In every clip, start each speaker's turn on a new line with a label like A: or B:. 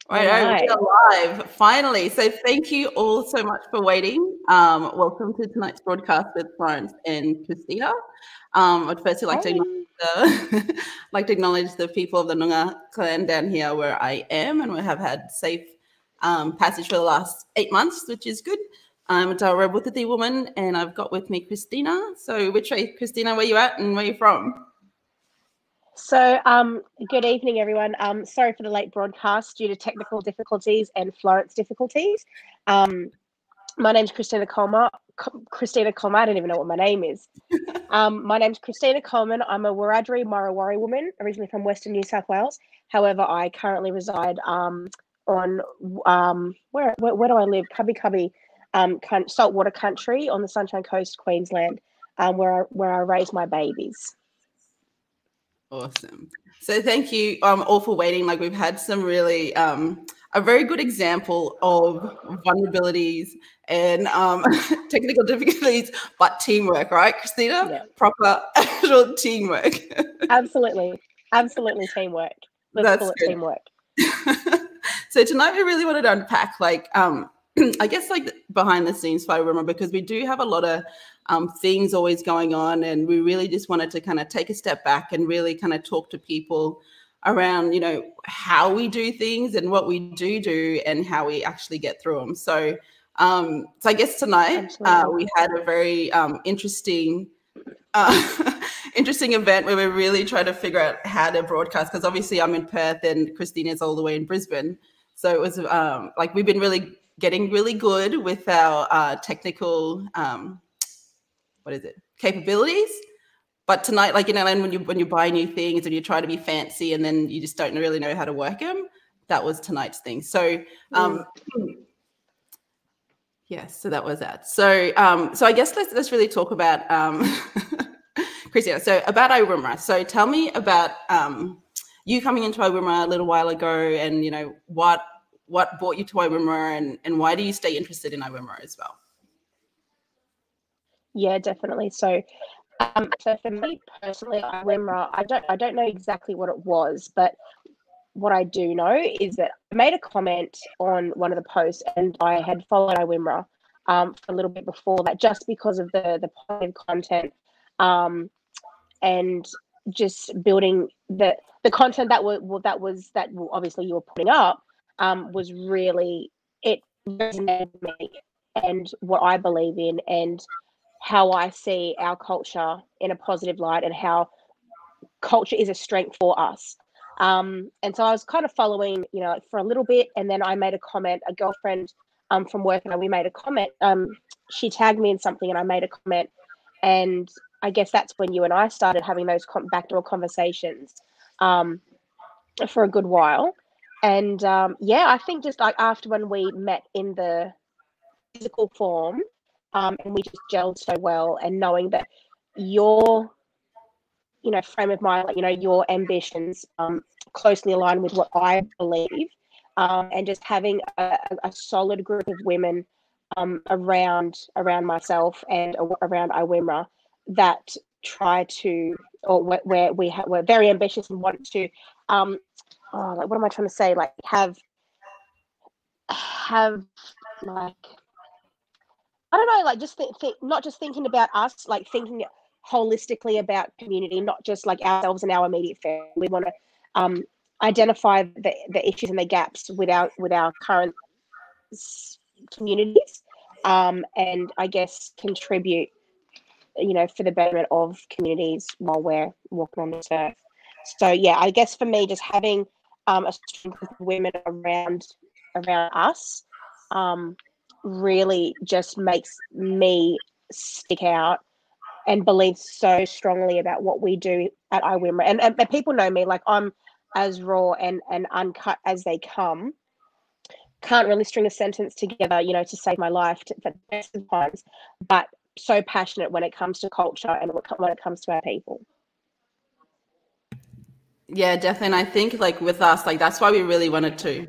A: Right, we are live, finally. So thank you all so much for waiting. Welcome to tonight's broadcast with Florence and Christina. I'd firstly like to acknowledge the people of the Noongar clan down here where I am, and we have had safe passage for the last 8 months, which is good. I'm a Rebutati woman, and I've got with me Christina. So which way, Christina, where you at and where you from?
B: So, good evening, everyone. Sorry for the late broadcast due to technical difficulties and Florence difficulties. My name's Christina Coleman. I don't even know what my name is. My name's Christina Coleman. I'm a Wiradjuri Murrawari woman, originally from Western New South Wales. However, I currently reside on where do I live? Cubby, saltwater country on the Sunshine Coast, Queensland, where I raise my babies.
A: Awesome. So thank you all for waiting. Like, we've had some really a very good example of vulnerabilities and technical difficulties, but teamwork, right, Christina?
B: Yeah.
A: Proper actual teamwork.
B: Absolutely teamwork. Let's call it teamwork.
A: So tonight we really wanted to unpack, like, I guess, like, behind the scenes for IWIMRA, because we do have a lot of things always going on, and we really just wanted to kind of take a step back and really kind of talk to people around, you know, how we do things and what we do and how we actually get through them. So I guess tonight we had a very interesting event where we really tried to figure out how to broadcast, because obviously I'm in Perth and Christina's all the way in Brisbane. So it was like, we've been really getting really good with our technical capabilities. But tonight, like, you know, and when you buy new things and you try to be fancy and then you just don't really know how to work them, that was tonight's thing. So yes, so that was that. So so I guess let's really talk about Christina. So about IWIMRA. So tell me about you coming into IWIMRA a little while ago, and, you know, what brought you to IWIMRA, and why do you stay interested in IWIMRA as well?
B: Yeah, definitely. So for me personally, IWIMRA, I don't know exactly what it was, but what I do know is that I made a comment on one of the posts, and I had followed IWIMRA for a little bit before that, just because of the positive content and just building the content that obviously you were putting up was really, it resonated with me and what I believe in and how I see our culture in a positive light, and how culture is a strength for us. And so I was kind of following, you know, for a little bit, and then I made a comment. A girlfriend from work and we made a comment. She tagged me in something, and I made a comment, and I guess that's when you and I started having those backdoor conversations for a good while. And yeah, I think just like after when we met in the physical form, and we just gelled so well, and knowing that your, you know, frame of mind, like, you know, your ambitions closely align with what I believe, and just having a solid group of women around myself and around IWIMRA that try to, or where we're very ambitious and want to, like, what am I trying to say? Like, have like, I don't know, like, just think, not just thinking about us, like thinking holistically about community, not just like ourselves and our immediate family. We want to identify the issues and the gaps with our current communities, and I guess contribute, you know, for the betterment of communities while we're walking on this earth. So yeah, I guess for me, just having a strong group of women around us really just makes me stick out and believe so strongly about what we do at IWIMRA. And people know me, like, I'm as raw and uncut as they come. Can't really string a sentence together, you know, to save my life for the best of times, but so passionate when it comes to culture and when it comes to our people.
A: Yeah, definitely. And I think, like, with us, like, that's why we really wanted to.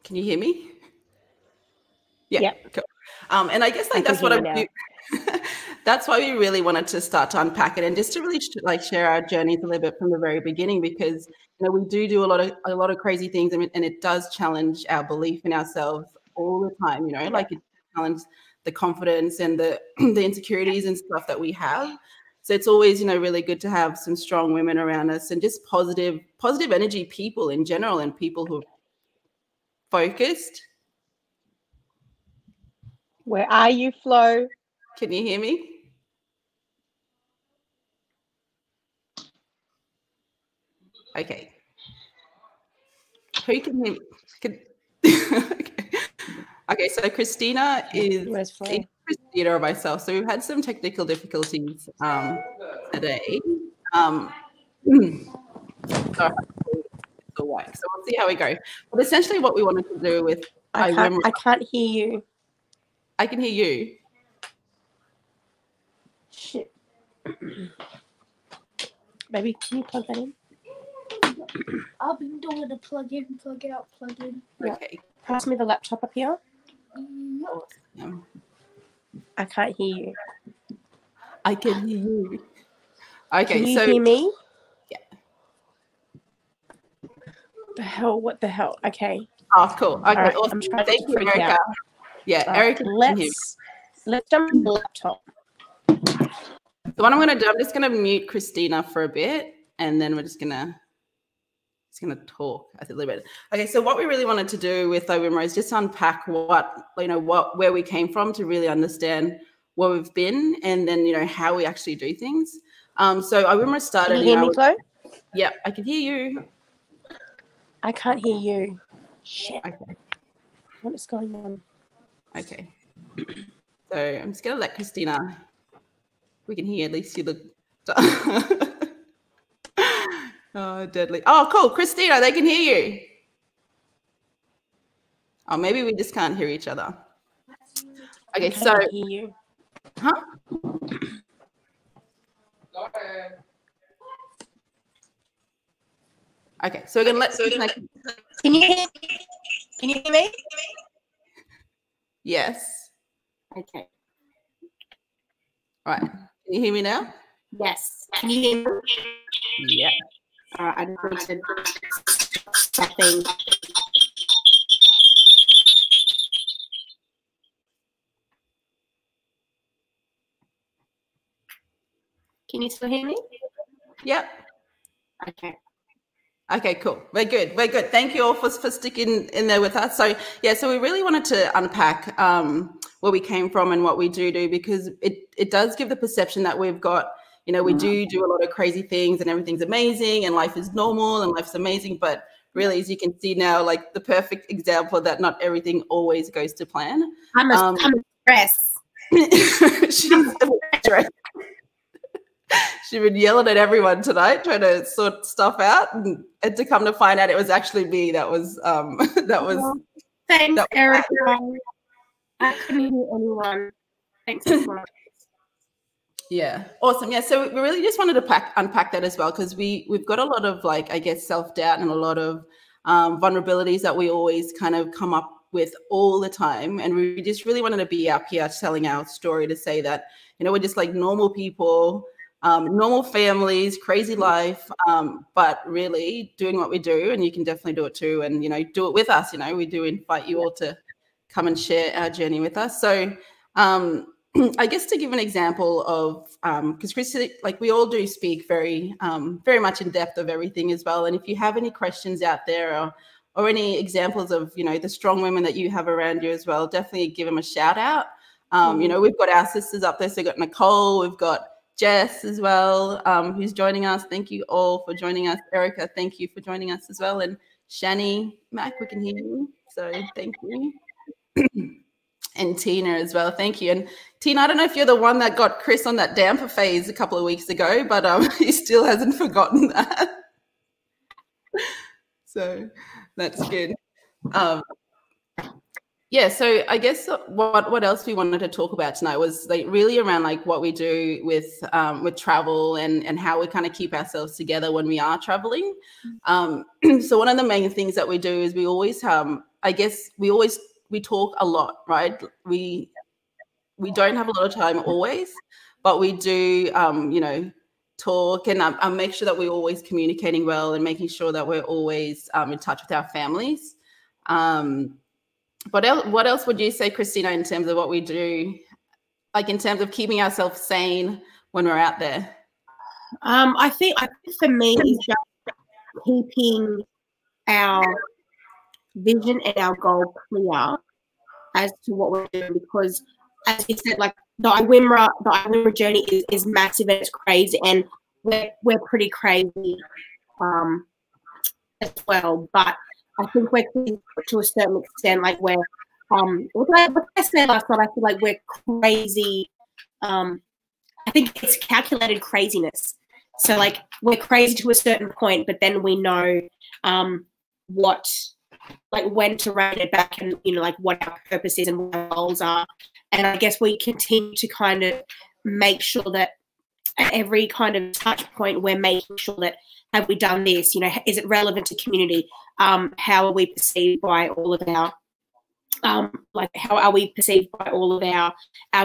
A: Can you hear me? Yeah.
B: Yep.
A: Cool. And I guess, like, that's what that's why we really wanted to start to unpack it, and just to really like share our journeys a little bit from the very beginning, because, you know, we do a lot of crazy things, and it does challenge our belief in ourselves all the time. You know, like it challenges the confidence and the the insecurities and stuff that we have. So it's always, you know, really good to have some strong women around us and just positive energy people in general, and people who are focused.
B: Where are you, Flo?
A: Can you hear me? Okay. Who can hear me? Okay, so Christina is Christina or myself. So we've had some technical difficulties today. So we'll see how we go. But essentially what we wanted to do with
B: I can't hear you.
A: I can hear you.
B: Shit. Baby, can you plug that in?
C: I've been doing the plug in, plug out, plug in.
A: Okay.
B: Pass me the laptop up here.
A: Awesome.
B: I can't hear you.
A: I can hear you. Okay,
B: can you hear me?
A: Yeah.
B: The hell? What the hell? Okay.
A: Oh, cool. Okay,
B: right,
A: awesome. Thank you,
B: freak
A: Erica.
B: Out.
A: Yeah, Erica.
B: Let's jump on the laptop.
A: So what I'm going to do, I'm just going to mute Christina for a bit, and then we're just going to talk a little bit. Okay, so what we really wanted to do with IWIMRA is just unpack where we came from, to really understand where we've been, and then, you know, how we actually do things. So IWIMRA started.
B: Can you hear me, Flo?
A: Yeah, I can hear you.
B: I can't hear you. Shit.
A: Okay.
B: What is going on?
A: Okay. So I'm just going to let Christina. We can hear, at least you look. Oh, deadly. Oh, cool. Christina, they can hear you. Oh, maybe we just can't hear each other. Okay, so.
B: I hear you.
A: Huh? Okay, so we're going to let.
B: Can you hear me?
A: Yes.
B: Okay.
A: All right. Can you hear me now?
B: Yes. Can you hear me?
A: Yeah.
B: All right. I just need to that thing. Can you still hear me?
A: Yep.
B: Okay.
A: Okay, cool. We're good. Thank you all for sticking in there with us. So yeah, so we really wanted to unpack where we came from and what we do, because it does give the perception that we've got, you know, we do a lot of crazy things and everything's amazing and life is normal and life's amazing. But really, as you can see now, like the perfect example that not everything always goes to plan.
B: I'm a stress.
A: She's stressed. She's been yelling at everyone tonight, trying to sort stuff out, and to come to find out it was actually me that was
B: Thanks, Erica. I couldn't hear anyone. Thanks so much.
A: Yeah, awesome. Yeah, so we really just wanted to unpack that as well, because we've got a lot of, like, I guess, self-doubt and a lot of vulnerabilities that we always kind of come up with all the time, and we just really wanted to be up here telling our story to say that, you know, we're just like normal people, normal families, crazy life, but really doing what we do, and you can definitely do it too, and, you know, do it with us. You know, we do invite you all to come and share our journey with us. So I guess to give an example of, because Christy, like, we all do speak very much in depth of everything as well. And if you have any questions out there, or any examples of, you know, the strong women that you have around you as well, definitely give them a shout out. You know, we've got our sisters up there. So we've got Nicole, we've got Jess as well, who's joining us. Thank you all for joining us. Erica, thank you for joining us as well. And Shani, Mac, we can hear you. So thank you. And Tina as well. Thank you. And Tina, I don't know if you're the one that got Chris on that damper phase a couple of weeks ago, but he still hasn't forgotten that. So that's good. Yeah, so I guess what else we wanted to talk about tonight was, like, really around, like, what we do with travel and how we kind of keep ourselves together when we are traveling. So one of the main things that we do is we always we talk a lot, right? We don't have a lot of time always, but we do, you know, talk, and I make sure that we're always communicating well and making sure that we're always in touch with our families. What else would you say, Christina, in terms of what we do, like in terms of keeping ourselves sane when we're out there?
B: I think for me is just keeping our vision and our goal clear as to what we're doing, because as you said, like the IWIMRA journey is massive and it's crazy, and we're pretty crazy as well. But I think we're to a certain extent, like we're what I said last night, I feel like we're crazy. I think it's calculated craziness. So like we're crazy to a certain point, but then we know when to rein it back, and like what our purpose is and what our goals are. And I guess we continue to kind of make sure that at every kind of touch point we're making sure that, have we done this? Is it relevant to community? How are we perceived by all of our how are we perceived by all of our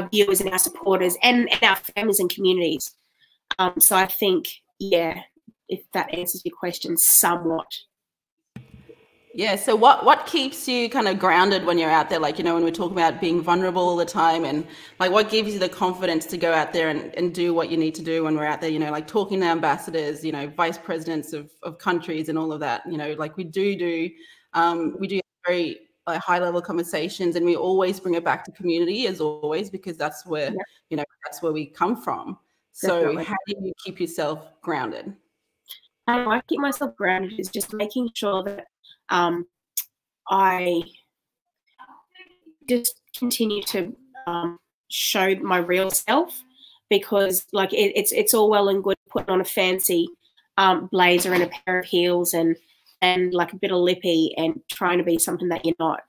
B: viewers and our supporters and our families and communities? So I think, yeah, if that answers your question somewhat.
A: Yeah. So what keeps you kind of grounded when you're out there? Like, when we talk about being vulnerable all the time, and like what gives you the confidence to go out there and do what you need to do when we're out there, like talking to ambassadors, vice presidents of countries and all of that, like we do very high level conversations, and we always bring it back to community as always, because that's where, that's where we come from. So How do you keep yourself grounded?
B: I keep myself grounded is just making sure that I just continue to show my real self, because like it's all well and good putting on a fancy blazer and a pair of heels and like a bit of lippy and trying to be something that you're not.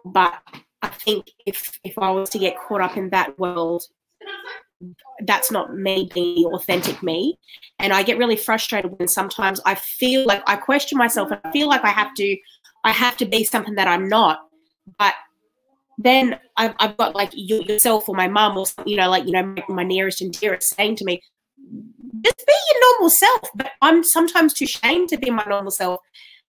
B: But I think if I was to get caught up in that world, that's not me being the authentic me. And I get really frustrated when sometimes I feel like I question myself and I feel like I have to be something that I'm not. But then I've got like yourself or my mum or my nearest and dearest saying to me, just be your normal self. But I'm sometimes too ashamed to be my normal self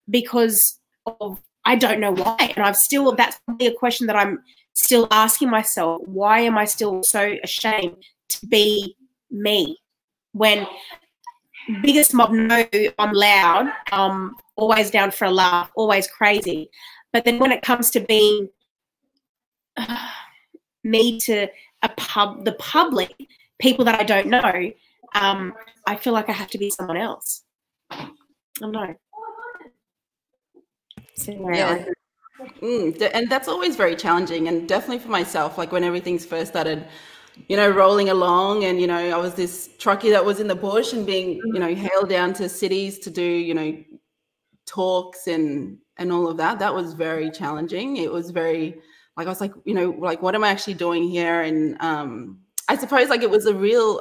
B: because of, I don't know why. And that's probably a question that I'm still asking myself. Why am I still so ashamed to be me? When biggest mob know I'm loud, always down for a laugh, always crazy. But then when it comes to being me to the public, people that I don't know, I feel like I have to be someone else. I don't know. So,
A: yeah. And that's always very challenging, and definitely for myself, like when everything's first started rolling along, and I was this truckie that was in the bush and being hailed down to cities to do talks and all of that was very challenging. It was very like, I was like, like, what am I actually doing here? And I suppose like it was a real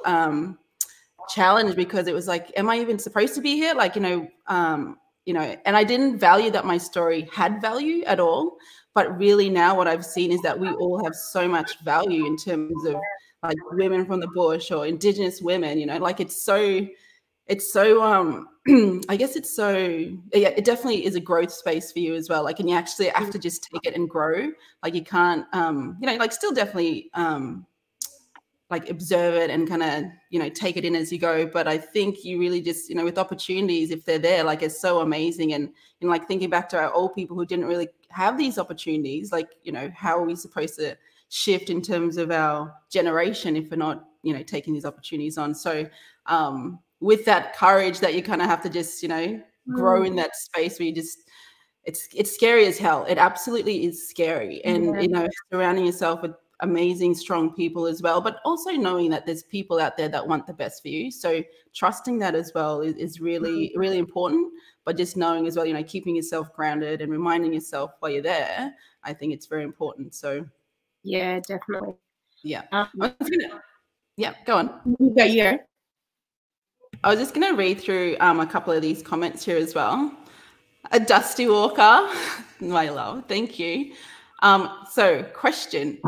A: challenge, because it was like, am I even supposed to be here? Like, and I didn't value that my story had value at all. But really now what I've seen is that we all have so much value in terms of like women from the bush or Indigenous women, like it's so I guess it's so, yeah, it definitely is a growth space for you as well. Like, and you actually have to just take it and grow. Like you can't, like still definitely like observe it and kind of, take it in as you go. But I think you really just, with opportunities, if they're there, like it's so amazing. And, like thinking back to our old people who didn't really have these opportunities, like, how are we supposed to shift in terms of our generation if we're not, taking these opportunities on? So with that courage that you kind of have to just, grow in that space where you just, it's scary as hell. It absolutely is scary. And, surrounding yourself with amazing, strong people as well, but also knowing that there's people out there that want the best for you. So trusting that as well is really, really important. But just knowing as well, keeping yourself grounded and reminding yourself while you're there, I think it's very important. So
B: yeah, definitely.
A: Yeah. Yeah, go on.
B: Yeah.
A: I was just going to read through a couple of these comments here as well. A Dusty Walker, my love, thank you. So question,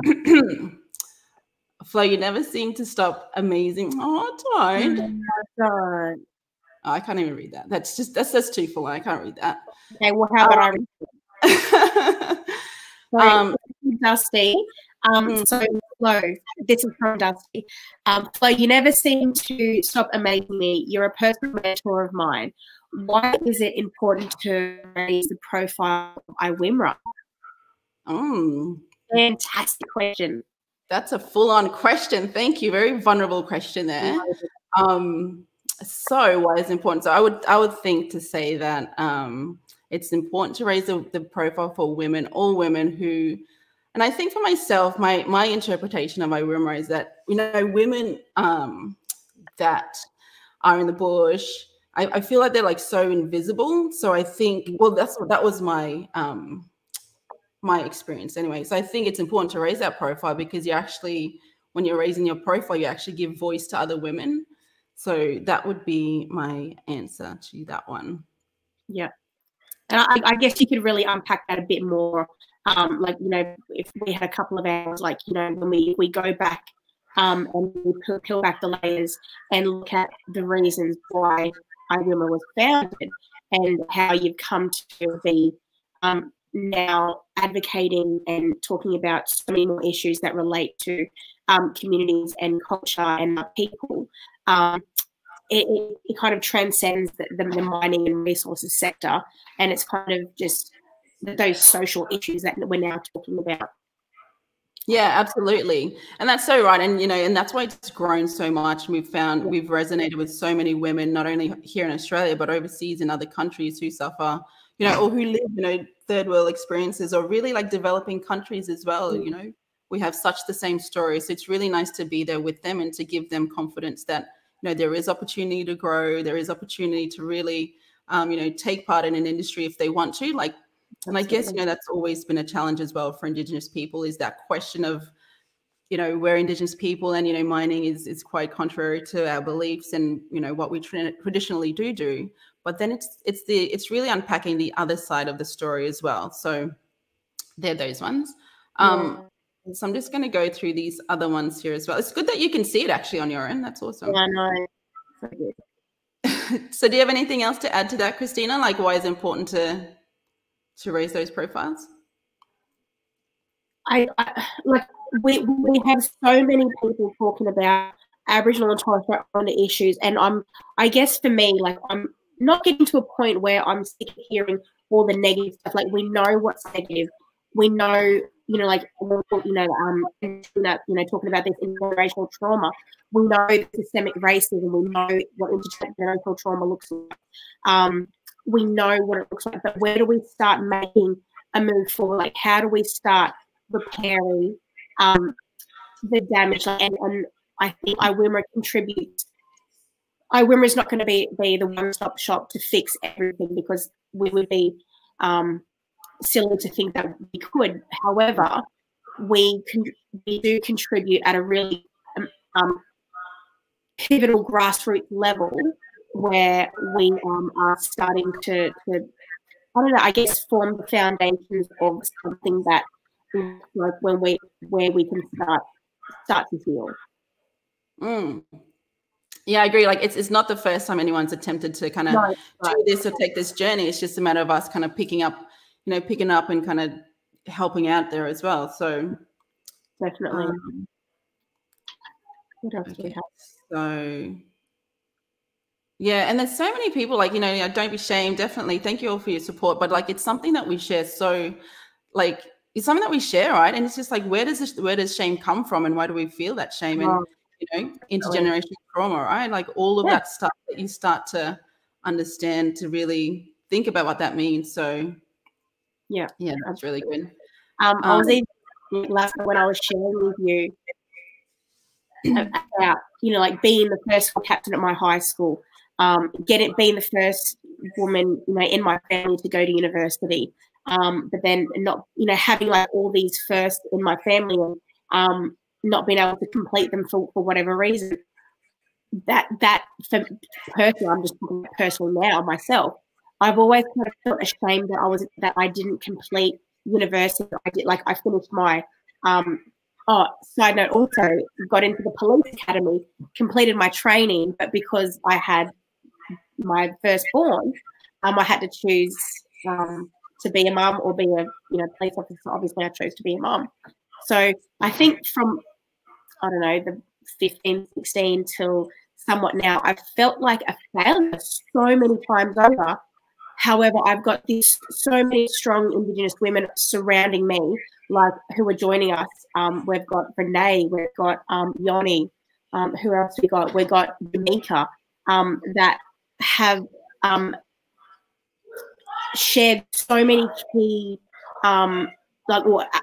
A: Flo, you never seem to stop amazing. Oh, don't.
B: God.
A: Oh, I can't even read that. That's too full. I can't read that.
B: Okay, well, how about I read it? So, Dusty. So, Flo, this is from Dusty. Flo, you never seem to stop amazing me. You're a personal mentor of mine. Why is it important to raise the profile of IWIMRA? Fantastic question.
A: That's a full-on question. Thank you. Very vulnerable question there. So why is it important? So I would think to say that it's important to raise the profile for women, all women who, and I think for myself, my interpretation of IWIMRA is that, you know, women that are in the bush, I feel like they're like so invisible. So I think, well, that was my my experience anyway. So I think it's important to raise that profile because you actually, when you're raising your profile, you actually give voice to other women. So that would be my answer to that one.
B: Yeah. And I guess you could really unpack that a bit more. Like, you know, if we had a couple of hours, like, you know, when we go back and we peel back the layers and look at the reasons why IWIMRA was founded and how you've come to be now advocating and talking about so many more issues that relate to communities and culture and our people. It kind of transcends the mining and resources sector, and it's kind of just those social issues that we're now talking about.
A: Yeah, absolutely. And that's so right. And, you know, and that's why it's grown so much. We've resonated with so many women, not only here in Australia, but overseas in other countries who suffer, you know, or who live, you know, third world experiences, or really like developing countries as well. You know, we have such the same story. So it's really nice to be there with them and to give them confidence that, you know, there is opportunity to grow. There is opportunity to really, you know, take part in an industry if they want to. Like, and I guess, you know, that's always been a challenge as well for Indigenous people, is that question of, you know, we're Indigenous people and, you know, mining is quite contrary to our beliefs and, you know, what we traditionally do. But then it's really unpacking the other side of the story as well. So they're those ones. So I'm just going to go through these other ones here as well. It's good that you can see it actually on your end. That's awesome.
B: Yeah, I know.
A: So do you have anything else to add to that, Christina? Like, why is it important to raise those profiles?
B: I like we have so many people talking about Aboriginal and Torres Strait Islander issues, and I guess for me, like, I'm not getting to a point where I'm sick of hearing all the negative stuff. Like, we know what's negative. We know, you know, like, you know, talking about this intergenerational trauma. We know systemic racism. We know what intergenerational trauma looks like. We know what it looks like, but where do we start making a move forward? Like, how do we start repairing the damage? And I think IWIMRA contributes. IWIMRA is not going to be the one-stop shop to fix everything, because we would be silly to think that we could. However, we do contribute at a really pivotal grassroots level, where we are starting to I don't know, I guess form the foundations of something that, like, where we can start to heal.
A: Yeah, I agree. Like, it's not the first time anyone's attempted to kind of do this or take this journey. It's just a matter of us kind of picking up and kind of helping out there as well. So
B: definitely. What else do we have?
A: So yeah, and there's so many people, like, you know, don't be shamed. Definitely. Thank you all for your support. But like, it's something that we share. So like, it's something that we share, right? And it's just like, where does shame come from, and why do we feel that shame? And, you know, intergenerational trauma, right? Like, all of that stuff that you start to understand, to really think about what that means. So yeah, that's really good.
B: I was even last night when I was sharing with you about, you know, like, being the first captain at my high school, being the first woman, you know, in my family to go to university, but then not, you know, having like all these firsts in my family and not being able to complete them for whatever reason. That for personally, I'm just talking personally now myself, I've always kind of felt ashamed that I didn't complete university. I finished my Oh, side note, also got into the police academy, completed my training, but because I had my firstborn, I had to choose to be a mum or be a police officer. Obviously, I chose to be a mum. So I think from, I don't know, the 15, 16 till somewhat now, I've felt like a failure so many times over. However, I've got so many strong Indigenous women surrounding me, like who are joining us. We've got Renee, we've got Yoni, who else we got? We've got Jamaica, that have shared so many key, or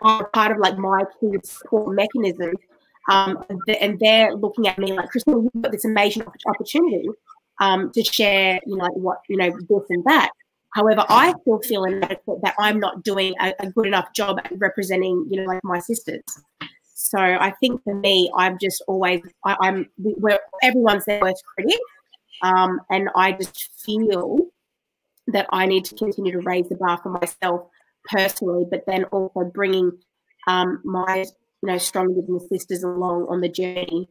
B: are part of like my key support mechanisms. And they're looking at me like, Christina, you've got this amazing opportunity to share, this and that. However, I still feel inadequate that I'm not doing a good enough job at representing, like my sisters. So I think for me, I'm just always, we're everyone's their worst critic. And I just feel that I need to continue to raise the bar for myself personally, but then also bringing my, strong Indigenous sisters along on the journey,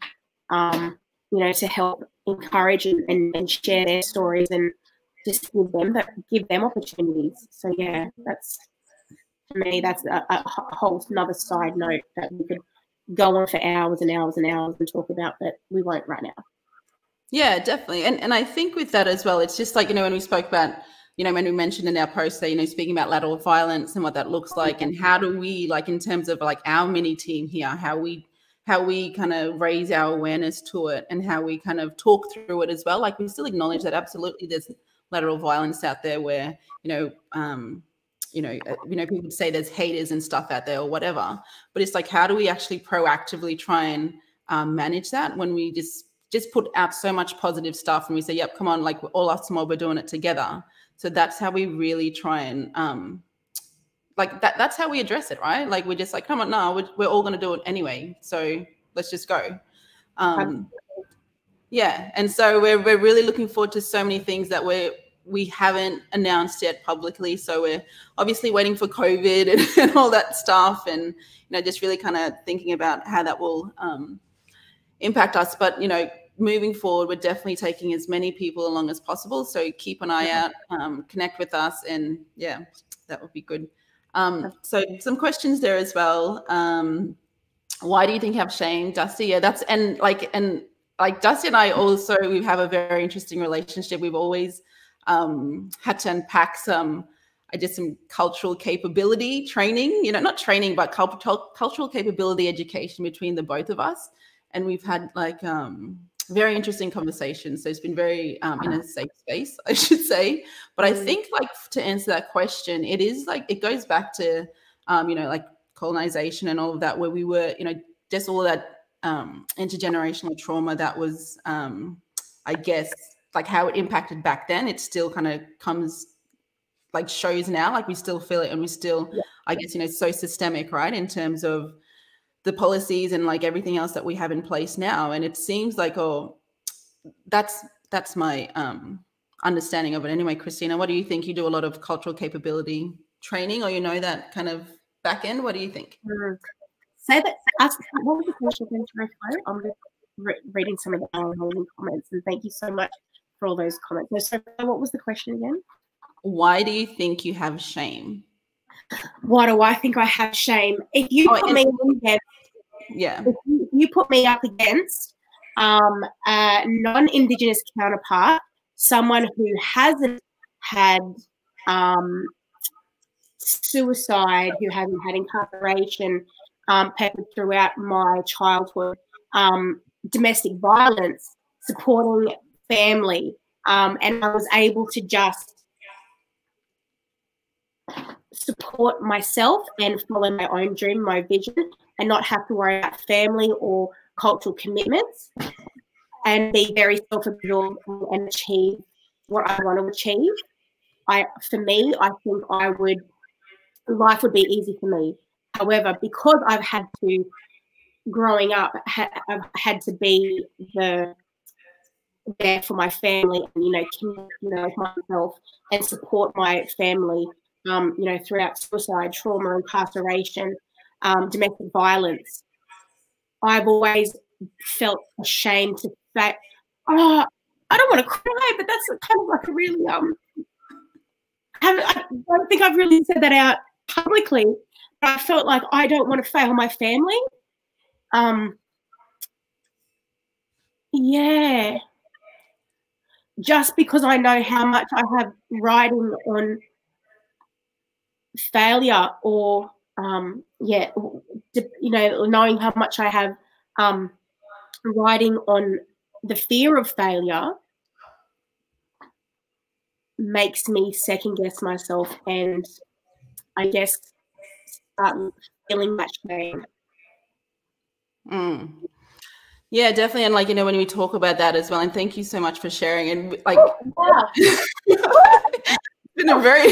B: to help encourage and share their stories and just give them opportunities. So yeah, that's, for me, that's a whole another side note that we could go on for hours and hours and hours and talk about, but we won't right now.
A: Yeah, definitely. And I think with that as well, it's just like, when we spoke about, when we mentioned in our post that, speaking about lateral violence and what that looks like, and how do we, like, in terms of like our mini team here, how we kind of raise our awareness to it and how we kind of talk through it as well. Like, we still acknowledge that absolutely there's lateral violence out there where, people say there's haters and stuff out there or whatever, but it's like, how do we actually proactively try and manage that when we just put out so much positive stuff and we say, yep, come on, like, all us mob are doing it together. So that's how we really try and that's how we address it, right? Like, we're just like, come on, no, we're all going to do it anyway. So let's just go. Yeah. And so we're really looking forward to so many things that we haven't announced yet publicly. So we're obviously waiting for COVID and all that stuff, and, just really kind of thinking about how that will impact us. But, moving forward, we're definitely taking as many people along as possible. So keep an eye out, connect with us, and yeah, that would be good. So some questions there as well. Why do you think you have shame, Dusty? Yeah, and Dusty and I also, we have a very interesting relationship. We've always had to unpack some cultural capability training, not training, but cultural capability education between the both of us. And we've had like very interesting conversations. So it's been very in a safe space, I should say. But I think, like, to answer that question, it is like, it goes back to, like colonization and all of that, where we were, just all that intergenerational trauma that was, I guess, like how it impacted back then. It still kind of shows now, like we still feel it, and we still, I guess, so systemic, right, in terms of the policies and like everything else that we have in place now. And it seems like, that's my understanding of it. Anyway, Christina, what do you think? You do a lot of cultural capability training, or that kind of back end. What do you think?
B: Say that. Ask, what was the question again? I'm just reading some of the comments, and thank you so much for all those comments. So what was the question again?
A: Why do you think you have shame?
B: Why do I think I have shame? If you put me against, if you put me up against a non-Indigenous counterpart, someone who hasn't had suicide, who hasn't had incarceration peppered throughout my childhood, domestic violence, supporting family, and I was able to just support myself and follow my own dream, my vision, and not have to worry about family or cultural commitments, and be very self-absorbed and achieve what I want to achieve. For me, I think life would be easy for me. However, because I've had to, growing up, I've had to be there for my family, and connect, with myself and support my family, throughout suicide, trauma, incarceration, domestic violence.
D: I've always felt ashamed to say, oh, I don't want to cry, but that's kind of like a really, I don't think I've really said that out publicly, but I felt like I don't want to fail my family. Yeah. Just because I know how much I have riding on failure, or knowing how much I have riding on the fear of failure makes me second guess myself, and I guess start feeling that shame.
A: Yeah, definitely. And like, when we talk about that as well, and thank you so much for sharing. And like, it's been a very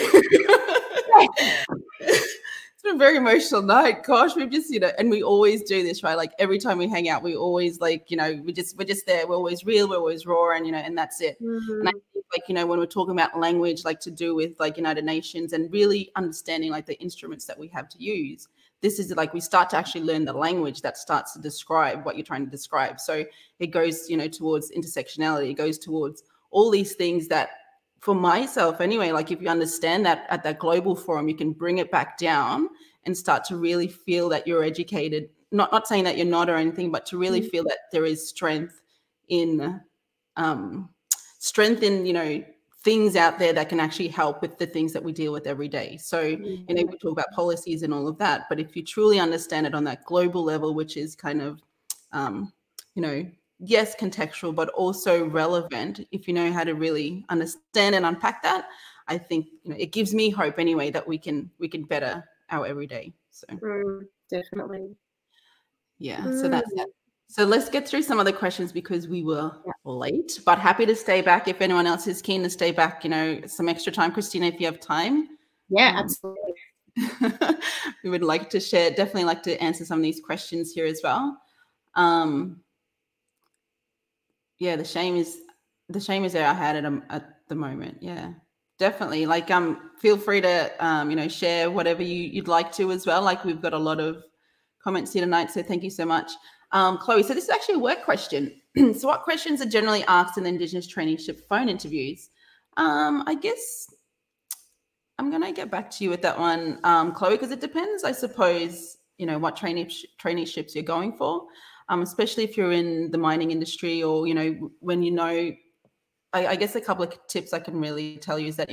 A: it's been a very emotional night. Gosh, we've just, and we always do this, right? Like every time we hang out, we always like, we're just there. We're always real, we're always raw, and and that's it. And I think like, when we're talking about language, like to do with like United Nations and really understanding like the instruments that we have to use, this is like we start to actually learn the language that starts to describe what you're trying to describe. So it goes, towards intersectionality. It goes towards all these things that, for myself anyway, like if you understand that at that global forum, you can bring it back down and start to really feel that you're educated. Not saying that you're not or anything, but to really feel that there is strength in things out there that can actually help with the things that we deal with every day. So, we talk about policies and all of that, but if you truly understand it on that global level, which is kind of, yes, contextual, but also relevant, if you know how to really understand and unpack that, I think, it gives me hope anyway that we can better our everyday. So
D: definitely.
A: Yeah. So that's that. So let's get through some of the questions because we were late, but happy to stay back if anyone else is keen to stay back, some extra time. Christina, if you have time.
D: Yeah, absolutely.
A: We would like to share, definitely like to answer some of these questions here as well. Yeah, the shame is there. I had it at the moment. Yeah, definitely. Like, feel free to, share whatever you'd like to as well. Like we've got a lot of comments here tonight. So thank you so much. Chloe, so this is actually a work question. So what questions are generally asked in Indigenous traineeship phone interviews? I guess I'm going to get back to you with that one, Chloe, because it depends, I suppose, what traineeships you're going for, especially if you're in the mining industry or, when I guess a couple of tips I can really tell you is that,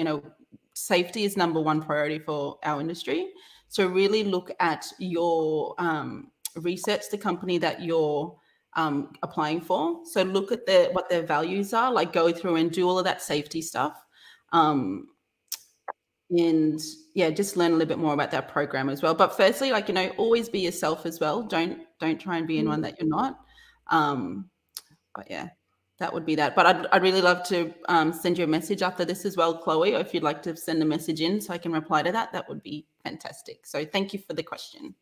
A: safety is number one priority for our industry. So really look at your research the company that you're applying for. So look at what their values are, like go through and do all of that safety stuff. And yeah, just learn a little bit more about that program as well. But firstly, like, always be yourself as well. Don't try and be in one that you're not. But yeah, that would be that. But I'd really love to send you a message after this as well, Chloe, or if you'd like to send a message in so I can reply to that, that would be fantastic. So thank you for the question.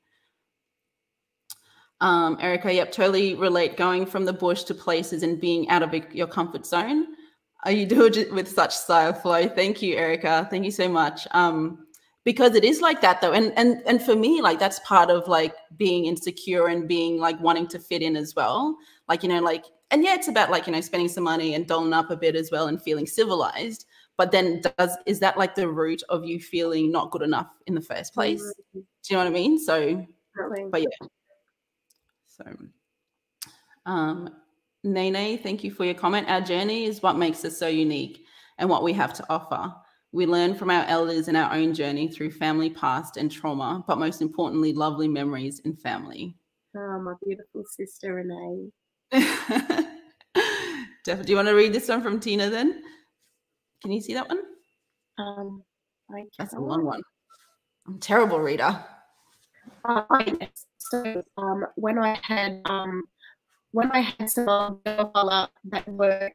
A: Erica, yep, totally relate. Going from the bush to places and being out of your comfort zone. You do it with such style, flow. Thank you, Erica. Thank you so much. Because it is like that though. And for me, like that's part of like being insecure and being like wanting to fit in as well. Like, and yeah, it's about like, spending some money and doling up a bit as well and feeling civilized. But then is that like the root of you feeling not good enough in the first place? Do you know what I mean? So, but yeah. So, Nene, thank you for your comment. Our journey is what makes us so unique and what we have to offer. We learn from our elders in our own journey through family past and trauma, but most importantly, lovely memories in family.
D: Oh, my beautiful sister, Renee.
A: Do you want to read this one from Tina then? Can you see that one? That's a long one. I'm a terrible reader.
D: Yes. So when I had some girl at work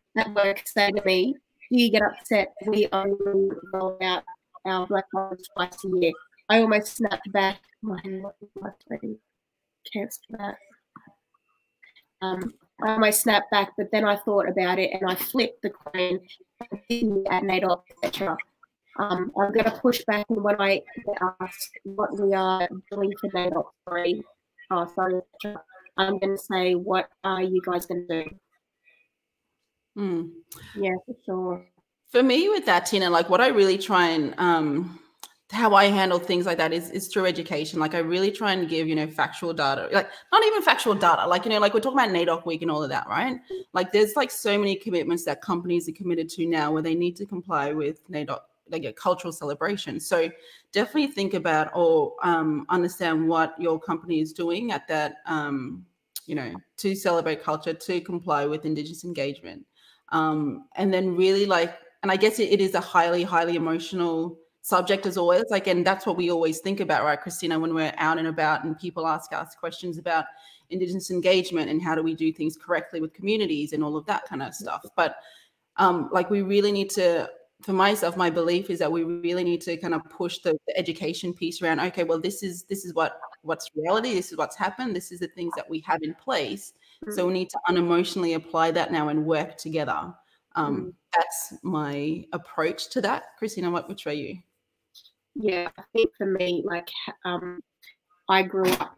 D: say to me, "Do you get upset? We only roll out our black cards twice a year." I almost snapped back. Cancel that. I almost snapped back, but then I thought about it and I flipped the coin at NAIDOC, etc. I'm going to push back when I get asked what we are doing for NAIDOC 3. I'm going to say, what are you guys going to do? Yeah, for sure.
A: For me with that, Tina, like what I really try and how I handle things like that is through education. Like I really try and give, factual data, like not even factual data, like, like we're talking about NAIDOC week and all of that, right? Like there's like so many commitments that companies are committed to now where they need to comply with NAIDOC, like a cultural celebration. So definitely think about or understand what your company is doing at that, to celebrate culture, to comply with Indigenous engagement. And then really and I guess it is a highly, highly emotional subject as always. Like, and that's what we always think about, right, Christina, when we're out and about and people ask us questions about Indigenous engagement and how do we do things correctly with communities and all of that kind of stuff. But like we really need to, for myself, my belief is that we really need to kind of push the education piece around, okay, well, this is what's reality. This is what's happened. This is the things that we have in place. So we need to unemotionally apply that now and work together. That's my approach to that. Christina, which way are you?
D: Yeah, I think for me, like I grew up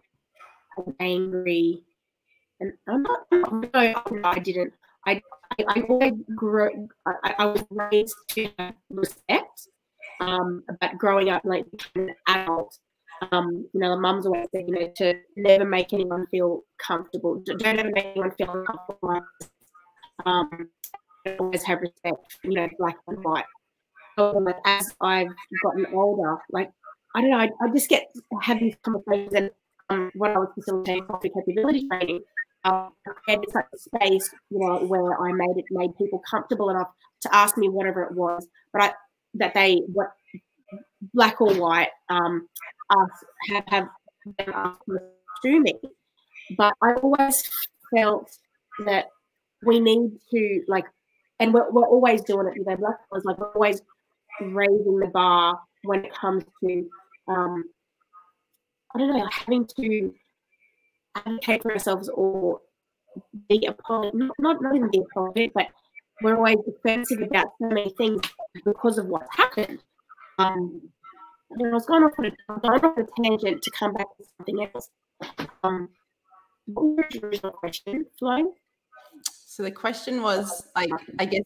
D: angry, and no, I didn't. I always grew. I was raised to respect, but growing up like an adult, the mum's always said, to never make anyone feel comfortable. Don't ever make anyone feel uncomfortable. Always have respect, black and white. So, like, as I've gotten older, like I don't know, I just get have these conversations, and when I was facilitating conflict capability training, I created such a space, where I made people comfortable enough to ask me whatever it was, but what black or white, have them ask to me. But I always felt that we need to and we're always doing it. Black was like we're always raising the bar when it comes to I don't know, having to advocate for ourselves or be not even be apologetic, but we're always defensive about so many things because of what's happened. I was going off on a tangent to come back to something else. What was your original question, Flo?
A: So the question was, I guess,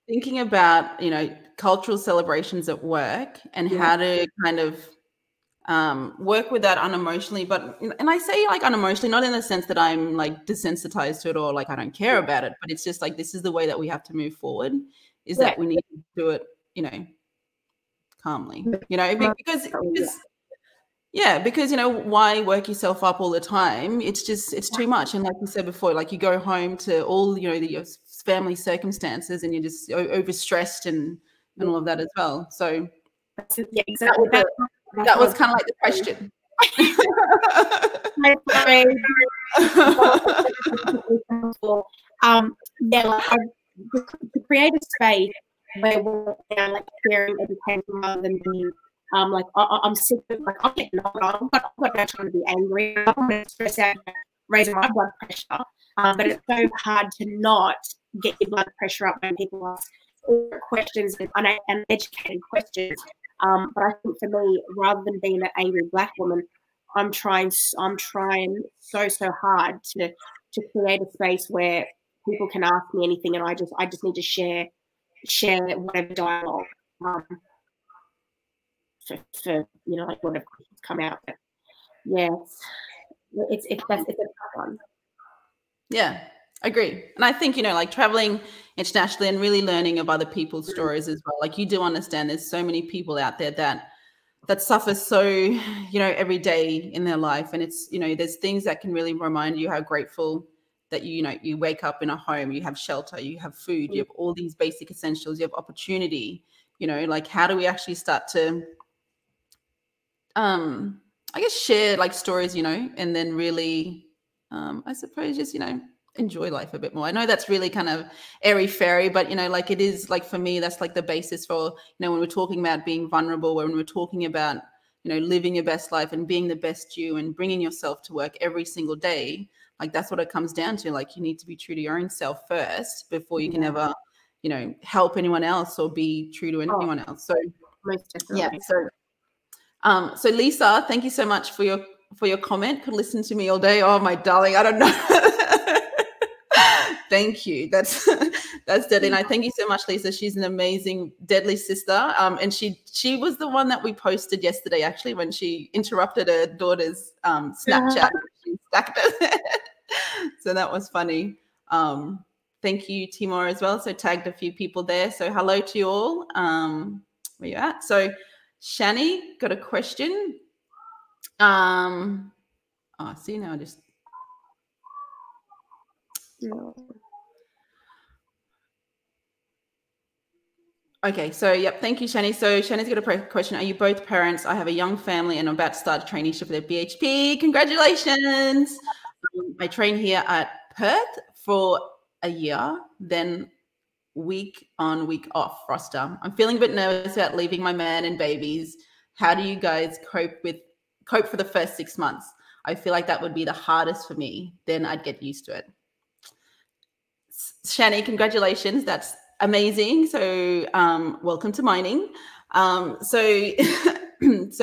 A: thinking about, cultural celebrations at work and how to kind of work with that unemotionally. And I say like unemotionally, not in the sense that I'm like desensitized to it or like I don't care about it, but it's just like this is the way that we have to move forward, is that we need to do it, calmly, because why work yourself up all the time? It's too much. And like you said before, like you go home to all, your family circumstances and you're just overstressed and all of that as well. So
D: yeah, exactly.
A: That was kind of like the question.
D: To create a space where we're like sharing education rather than being like I'm sick of I'm getting older. I'm not trying to be angry. I'm going to stress out, raising my blood pressure. But it's so hard to not get your blood pressure up when people ask questions and uneducated questions. But I think for me, rather than being an angry black woman, I'm trying so hard to create a space where people can ask me anything, and I just need to share whatever dialogue for like whatever come out. But yeah, it's a tough one.
A: Yeah, I agree. And I think, like traveling internationally and really learning of other people's stories as well. Like you do understand there's so many people out there that suffer so, every day in their life. And it's, there's things that can really remind you how grateful that, you wake up in a home, you have shelter, you have food, you have all these basic essentials, you have opportunity, like how do we actually start to, I guess, share like stories, and then really, I suppose just, enjoy life a bit more. I know that's really kind of airy-fairy, but, like it is like for me, that's like the basis for, when we're talking about being vulnerable, when we're talking about, living your best life and being the best you and bringing yourself to work every single day. Like that's what it comes down to. Like you need to be true to your own self first before you can ever, help anyone else or be true to anyone else. So
D: most definitely.
A: yeah. So Lisa, thank you so much for your for your comment. Could listen to me all day. Oh, my darling, I don't know. Thank you. That's deadly. And I thank you so much, Lisa. She's an amazing, deadly sister. And she was the one that we posted yesterday, actually, when she interrupted her daughter's Snapchat. She stacked it. So that was funny. Thank you, Timor, as well. So tagged a few people there. So hello to you all. Where you at? So Shani got a question. See now, just.
B: No.
A: Okay, so yep, thank you, Shani. So Shani's got a question. Are you both parents? I have a young family and I'm about to start a traineeship for their BHP. Congratulations. I train here at Perth for a year, then week on, week off roster. I'm feeling a bit nervous about leaving my man and babies. How do you guys cope for the first 6 months? I feel like that would be the hardest for me. Then I'd get used to it. Shani, congratulations. That's amazing. So welcome to mining. So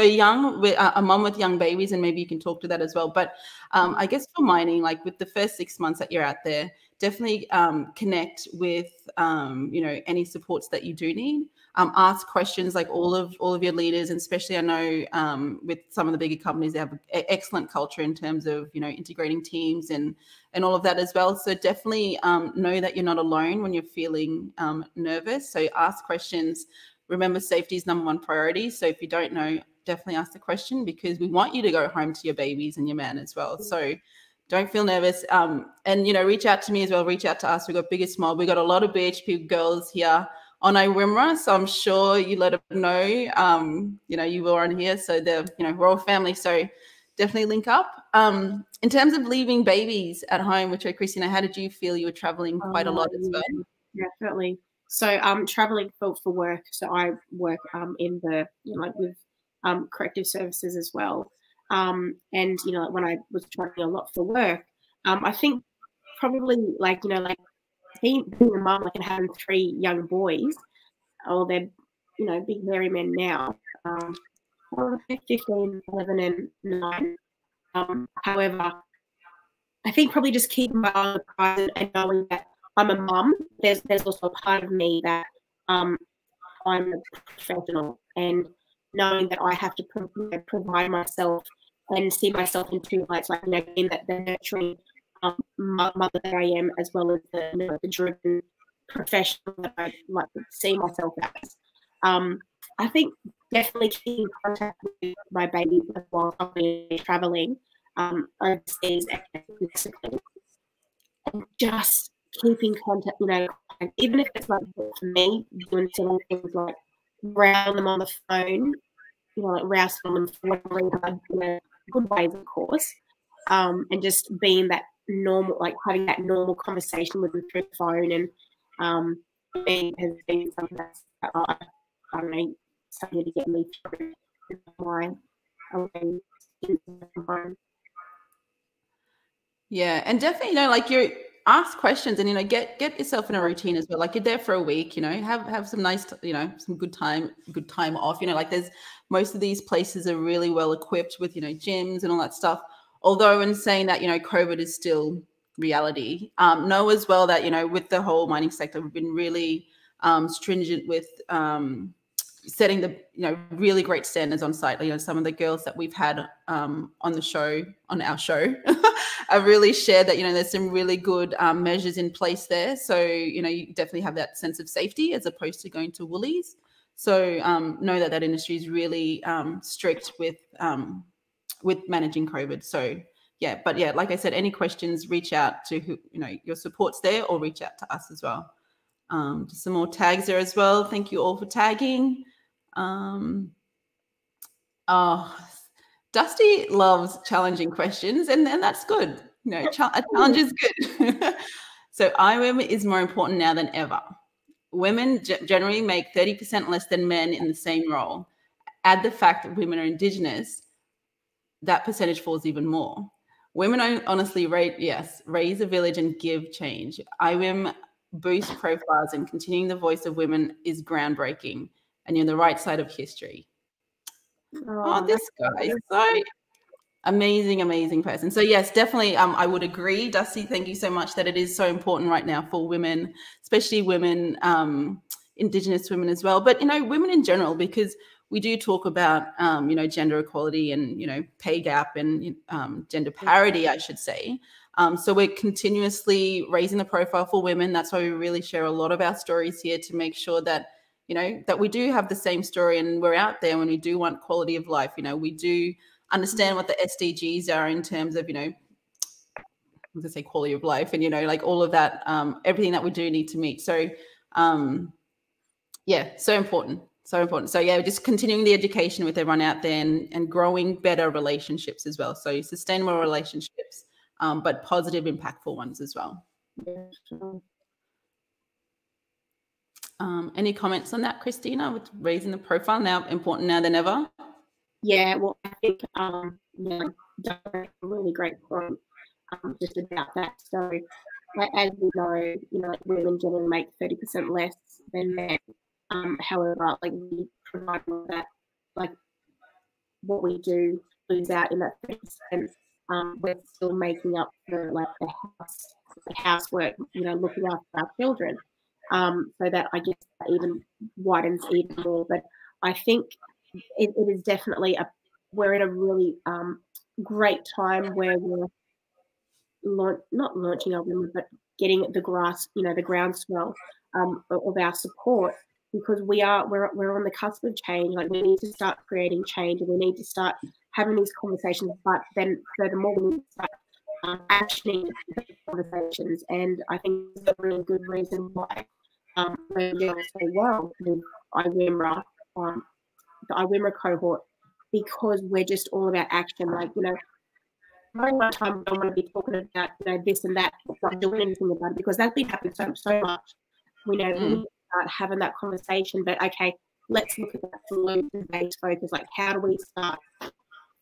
A: young, a mom with young babies, and maybe you can talk to that as well. But I guess for mining, like with the first 6 months that you're out there, definitely connect with any supports that you do need. Ask questions like all of your leaders, and especially I know with some of the bigger companies, they have an excellent culture in terms of integrating teams and all of that as well. So definitely know that you're not alone when you're feeling nervous. So ask questions. Remember, safety is #1 priority. So if you don't know, definitely ask the question, because we want you to go home to your babies and your man as well. So don't feel nervous. And reach out to me as well. Reach out to us. We've got Big and Small. We've got a lot of BHP girls here on IWIMRA, so I'm sure you let them know, you were on here. So we're all family. So definitely link up. In terms of leaving babies at home, which Christina, how did you feel? You were traveling quite a lot as well.
D: Definitely. So I'm traveling for work. So I work in the with corrective services as well. And when I was traveling a lot for work, I think probably being a mum, and having 3 young boys, or they're big hairy men now. 15, 11, and 9. However, I think probably just keeping my eye on the prize and knowing that I'm a mum. There's also a part of me that I'm a professional, and knowing that I have to provide myself and see myself in 2 lights, being that the nurturing mother that I am, as well as the driven professional that I like to see myself as. I think definitely keeping contact with my baby while I'm traveling overseas and Mexico, and just keeping contact, even if it's for me, doing simple things like rousing them on the phone, rousing them for whatever reason, good ways, of course, and just being that normal, having that normal conversation with them through the phone, and has been something that's, I don't know, something to get me through my
A: Yeah, and definitely, you ask questions, and get yourself in a routine as well. You're there for a week, have some nice, some good time off. There's most of these places are really well equipped with gyms and all that stuff. Although in saying that, COVID is still reality. Know as well that with the whole mining sector, we've been really stringent with setting the really great standards on site. Some of the girls that we've had on our show have really shared that there's some really good measures in place there. So you definitely have that sense of safety as opposed to going to Woolies. So know that industry is really strict with managing COVID. So yeah, but yeah, like I said, any questions, reach out to who your support's there, or reach out to us as well. Just some more tags there as well. Thank you all for tagging. Dusty loves challenging questions, and that's good. A challenge is good. So IWIM is more important now than ever. Women generally make 30% less than men in the same role. Add the fact that women are Indigenous, that percentage falls even more. Women honestly raise a village and give change. IWIM boost profiles, and continuing the voice of women is groundbreaking, and you're on the right side of history. Oh, this guy. So Amazing person. So yes, definitely, I would agree, Dusty. Thank you so much that it is so important right now for women, especially women, Indigenous women as well, but, you know, women in general, because we do talk about, you know, gender equality and, you know, pay gap and gender parity, I should say. So we're continuously raising the profile for women. That's why we really share a lot of our stories here, to make sure that, you know, that we do have the same story and we're out there when we do want quality of life. You know, we do understand what the SDGs are in terms of, you know, let's say quality of life, and, you know, like all of that, everything that we do need to meet. So yeah, so important. So yeah, just continuing the education with everyone out there, and growing better relationships as well. So sustainable relationships, but positive, impactful ones as well. Any comments on that, Christina, with raising the profile, now important now than ever?
D: Yeah, well, I think yeah, a really great point just about that. So, as we know, you know, like, women generally make 30% less than men. However, like, we provide all that, like, what we do lose out in that 30%. We're still making up for, like, the housework, you know, looking after our children. So that, I guess, that even widens even more. But I think it is definitely we're in a really great time where we're not launching our women, but getting the groundswell of our support, because we're on the cusp of change. Like, we need to start creating change, and we need to start having these conversations. But then, furthermore, we need to start actioning conversations. And I think it's a really good reason why we're doing so well with IWIMRA, the IWIMRA cohort, because we're just all about action. Like, you know, one time we don't want to be talking about, you know, this and that, not doing anything about it, because that's been happening so much. We know we need to start having that conversation. But okay, let's look at that solution-based focus. Like, how do we start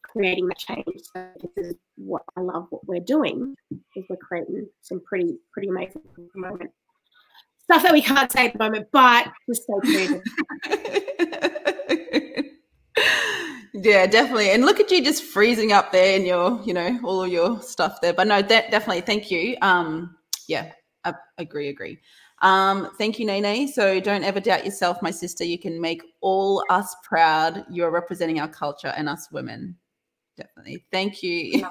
D: creating that change? So this is what I love what we're doing, is we're creating some pretty amazing things at the moment. Stuff that we can't say at the moment, but just stay tuned.
A: Yeah, definitely. And look at you just freezing up there in your, you know, all of your stuff there. But no, definitely. Thank you. Yeah, I agree. Thank you, Nene. So don't ever doubt yourself, my sister. You can make all us proud. You're representing our culture and us women. Definitely. Thank you. Yeah.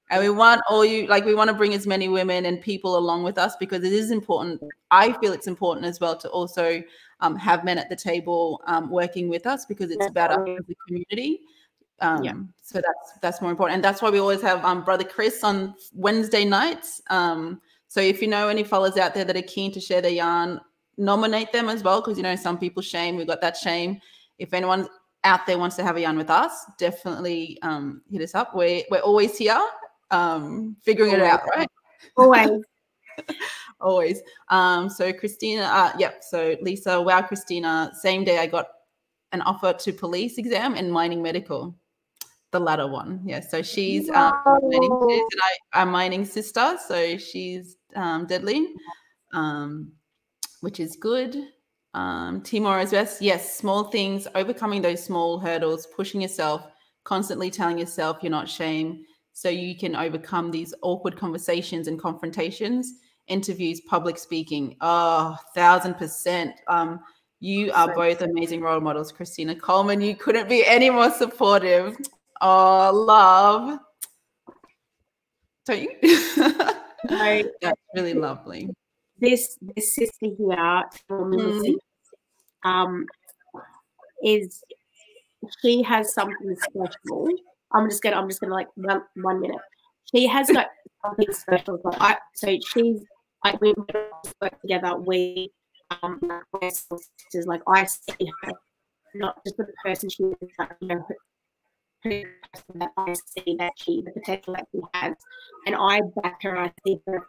A: And we want we want to bring as many women and people along with us, because it is important. I feel it's important as well to also have men at the table working with us, because it's about us as a community. So that's more important. And that's why we always have Brother Chris on Wednesday nights. So if you know any fellas out there that are keen to share their yarn, nominate them as well, because, you know, some people shame. We've got that shame. If anyone out there wants to have a yarn with us, definitely hit us up. We're always here figuring it out, right? Always. So Christina, so Lisa, wow, Christina, same day I got an offer to police exam and mining medical, the latter one. Yeah, so she's a mining sister, so she's deadly, which is good. Timor as well. Yes, small things, overcoming those small hurdles, pushing yourself, constantly telling yourself you're not shame, so you can overcome these awkward conversations and confrontations, interviews, public speaking. 1000%. You are both amazing role models, Christina Coleman. You couldn't be any more supportive. Oh, love. Don't you? That's really lovely.
D: This sister here, is, she has something special. I'm just gonna like 1 minute. She has got something special. So she's like, we work together. We're sisters. Like, I see her, not just the person she is, but, you know, that I see that the potential that she has, and I back her. I see her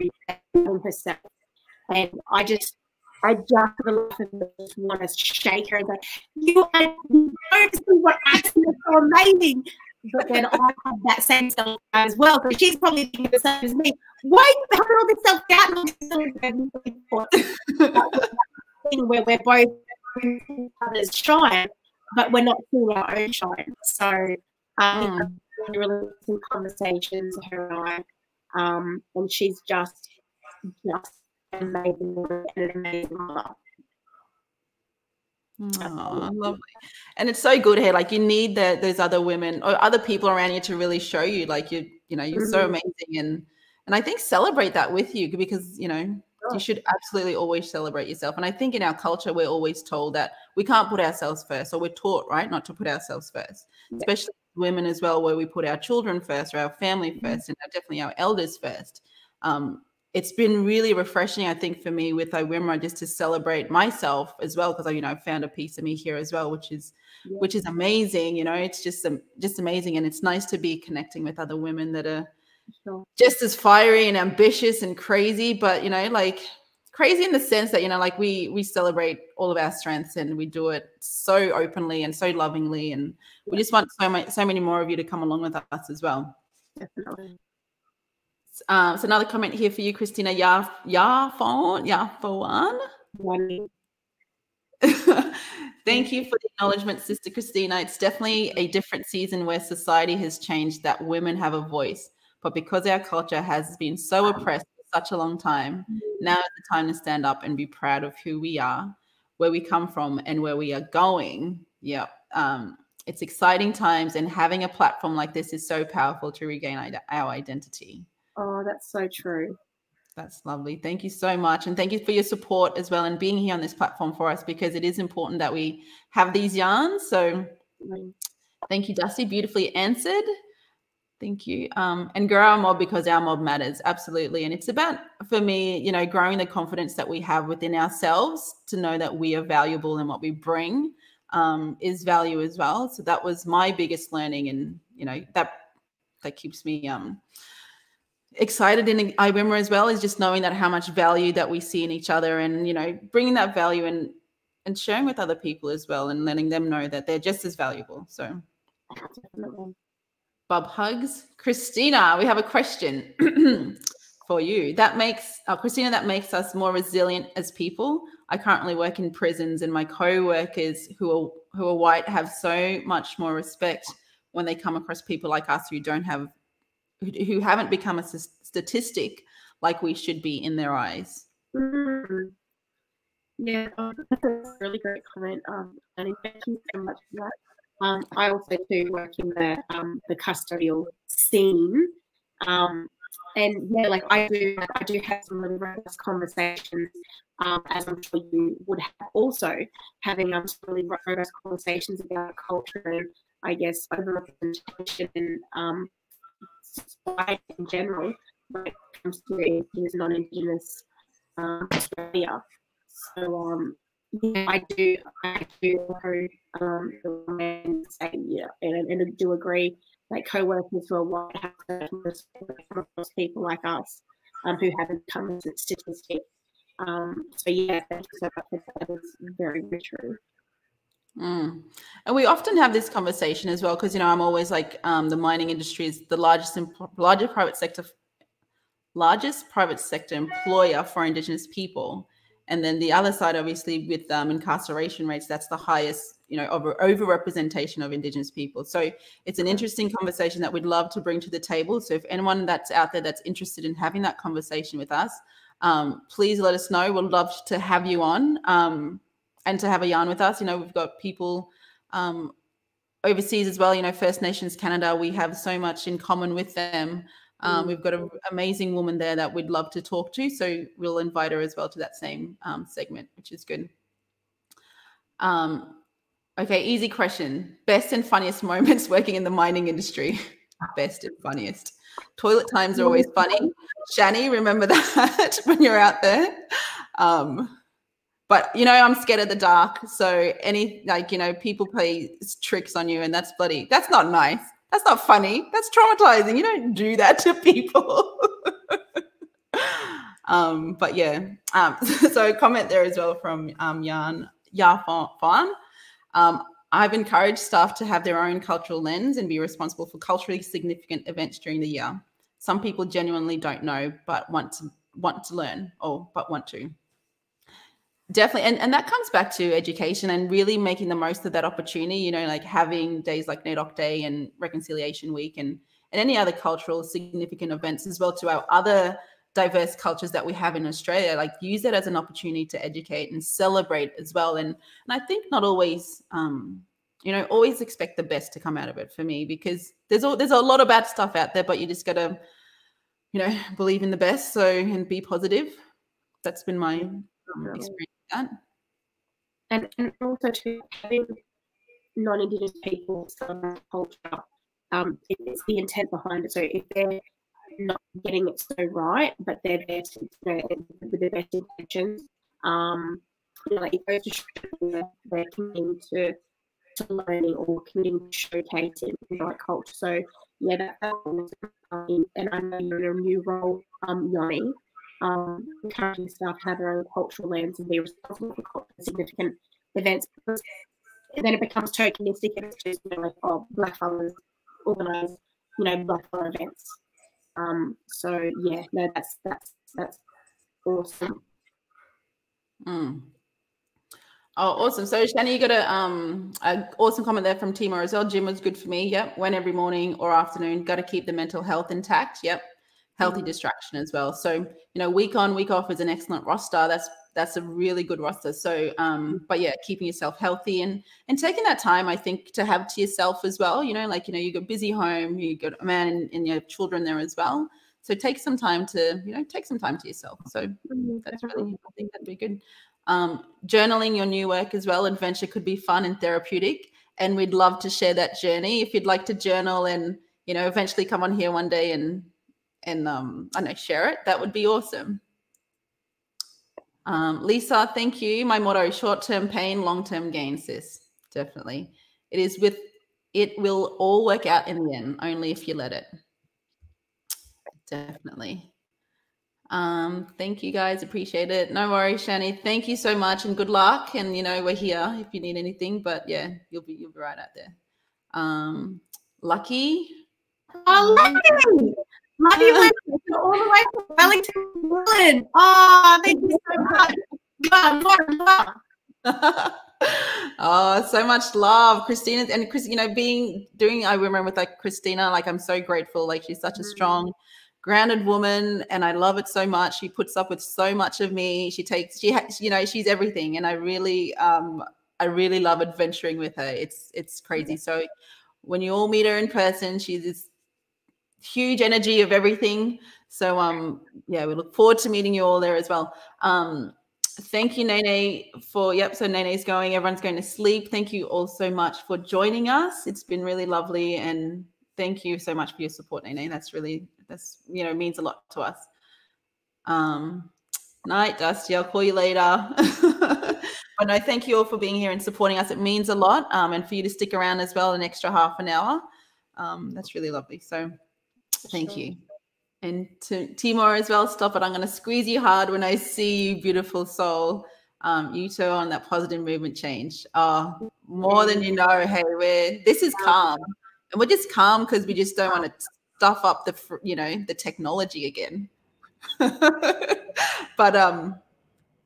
D: in herself, and I just for the life of me just want to shake her and say, you don't see what I see, is so amazing. But then I have that same self as well, so she's probably thinking the same as me. Why are you having all this self-doubt? Where we're both others shine, but we're not seeing our own shine. So really some conversations, her and I, and she's just an amazing woman and an amazing mother.
A: Oh, lovely. And it's so good here. Like you need those other women or other people around you to really show you, like you're so amazing, and I think celebrate that with you, because you should absolutely always celebrate yourself. And I think in our culture we're always told that we can't put ourselves first, or we're taught, right, not to put ourselves first, especially women as well, where we put our children first or our family first, and definitely our elders first. It's been really refreshing, I think, for me with IWIMRA, just to celebrate myself as well, because I found a piece of me here as well, which is amazing. It's just amazing, and it's nice to be connecting with other women that are just as fiery and ambitious and crazy, but like crazy in the sense that like we celebrate all of our strengths, and we do it so openly and so lovingly, and we just want so many more of you to come along with us as well.
D: Definitely.
A: So another comment here for you, Christina. Ya for one. Thank you for the acknowledgement, Sister Christina. It's definitely a different season where society has changed, that women have a voice. But because our culture has been so oppressed for such a long time, now is the time to stand up and be proud of who we are, where we come from, and where we are going. Yeah. It's exciting times, and having a platform like this is so powerful to regain our identity.
D: Oh, that's so true.
A: That's lovely. Thank you so much. And thank you for your support as well, and being here on this platform for us, because it is important that we have these yarns. So thank you, Dusty. Beautifully answered. Thank you. And grow our mob, because our mob matters. Absolutely. And it's about, for me, growing the confidence that we have within ourselves to know that we are valuable, and what we bring is value as well. So that was my biggest learning. And, that keeps me excited in IWIMRA as well, is just knowing that how much value that we see in each other, and bringing that value and sharing with other people as well, and letting them know that they're just as valuable. So Bob hugs. Christina, we have a question for you. Christina, that makes us more resilient as people. I currently work in prisons, and my co-workers who are white have so much more respect when they come across people like us who haven't become a statistic like we should be in their eyes.
D: Yeah, that's a really great comment. And thank you so much for that. I also do work in the custodial scene, and yeah, like I do have some really robust conversations, as I'm sure you would have also, having some really robust conversations about culture and, I guess, overrepresentation and society in general when it comes to Indigenous, non-Indigenous Australia. So yeah, I do and say, yeah, and I do agree that co-workers who are white have to come across people like us who haven't come as a statistic. So yeah, thank you so much. That is very, very true.
A: And we often have this conversation as well, because I'm always like, the mining industry is the largest private sector employer for Indigenous people, and then the other side, obviously, with incarceration rates, that's the highest, overrepresentation of Indigenous people. So it's an interesting conversation that we'd love to bring to the table. So if anyone that's out there that's interested in having that conversation with us, please let us know. We'd love to have you on. And to have a yarn with us. We've got people overseas as well, First Nations Canada. We have so much in common with them. We've got an amazing woman there that we'd love to talk to. So we'll invite her as well to that same segment, which is good. Okay, easy question. Best and funniest moments working in the mining industry. Best and funniest. Toilet times are always funny. Shani, remember that when you're out there. But, I'm scared of the dark. So people play tricks on you, and that's not nice. That's not funny. That's traumatizing. You don't do that to people. But yeah. So a comment there as well from Ya Fan. I've encouraged staff to have their own cultural lens and be responsible for culturally significant events during the year. Some people genuinely don't know, but want to learn, but want to. Definitely. And that comes back to education and really making the most of that opportunity, you know, like having days like NAIDOC Day and Reconciliation Week and any other cultural significant events as well to our other diverse cultures that we have in Australia, like use it as an opportunity to educate and celebrate as well. And I think not always, you know, always expect the best to come out of it for me, because there's a lot of bad stuff out there, but you just got to, you know, believe in the best. So, and be positive. That's been my experience with that.
D: And also to having non-Indigenous people celebrate culture, it's the intent behind it. So if they're not getting it so right, but they're there to, you know, with the best intentions, you know, like it goes to show they're committing to learning or committing to showcasing the right culture. So yeah, and I know you're in a new role, Yoni, encouraging staff to have their own cultural lens and be responsible for cultural significant events, because then it becomes tokenistic and it's just, you know, like, oh, blackfellas organise, you know, blackfella events. So yeah, no, that's awesome.
A: Oh, awesome. So Shani, you got a awesome comment there from Timor as well. Gym was good for me. Yep. When every morning or afternoon, got to keep the mental health intact. Yep. Healthy distraction as well. So, you know, week on, week off is an excellent roster. That's a really good roster. So, but yeah, keeping yourself healthy and taking that time, I think, to have to yourself as well. You know, like, you know, you got a busy home, you got a man and your children there as well. So take some time to, you know, take some time to yourself. So that's really, I think that'd be good. Journaling your new work as well. Adventure could be fun and therapeutic. And we'd love to share that journey. If you'd like to journal and, you know, eventually come on here one day and I know, share it, that would be awesome. Lisa, thank you. My motto, short-term pain, long-term gain, sis. Definitely. It will all work out in the end, only if you let it. Definitely. Thank you guys. Appreciate it. No worries, Shani. Thank you so much and good luck. And, you know, we're here if you need anything, but yeah, you'll be right out there. Lucky.
D: Oh, Lucky. Lucky went all the way from Wellington, England. Oh, thank you so much.
A: Oh, so much love, Christina. And Chris, you know, doing IWIMRA with like Christina, like I'm so grateful. Like she's such a strong, grounded woman, and I love it so much. She puts up with so much of me. You know, she's everything, and I really love adventuring with her. It's crazy. So when you all meet her in person, she's this huge energy of everything. So yeah, we look forward to meeting you all there as well. Thank you, Nene, for, so Nene's going, everyone's going to sleep. Thank you all so much for joining us. It's been really lovely, and thank you so much for your support, Nene. That's you know, means a lot to us. Night, Dusty, I'll call you later. But no, thank you all for being here and supporting us. It means a lot. And for you to stick around as well, an extra half an hour. That's really lovely. So thank you. And to Timor as well, stop it. I'm going to squeeze you hard when I see you, beautiful soul. You too on that positive movement change. More than you know. Hey, this is calm. And we're just calm because we just don't want to stuff up the technology again. But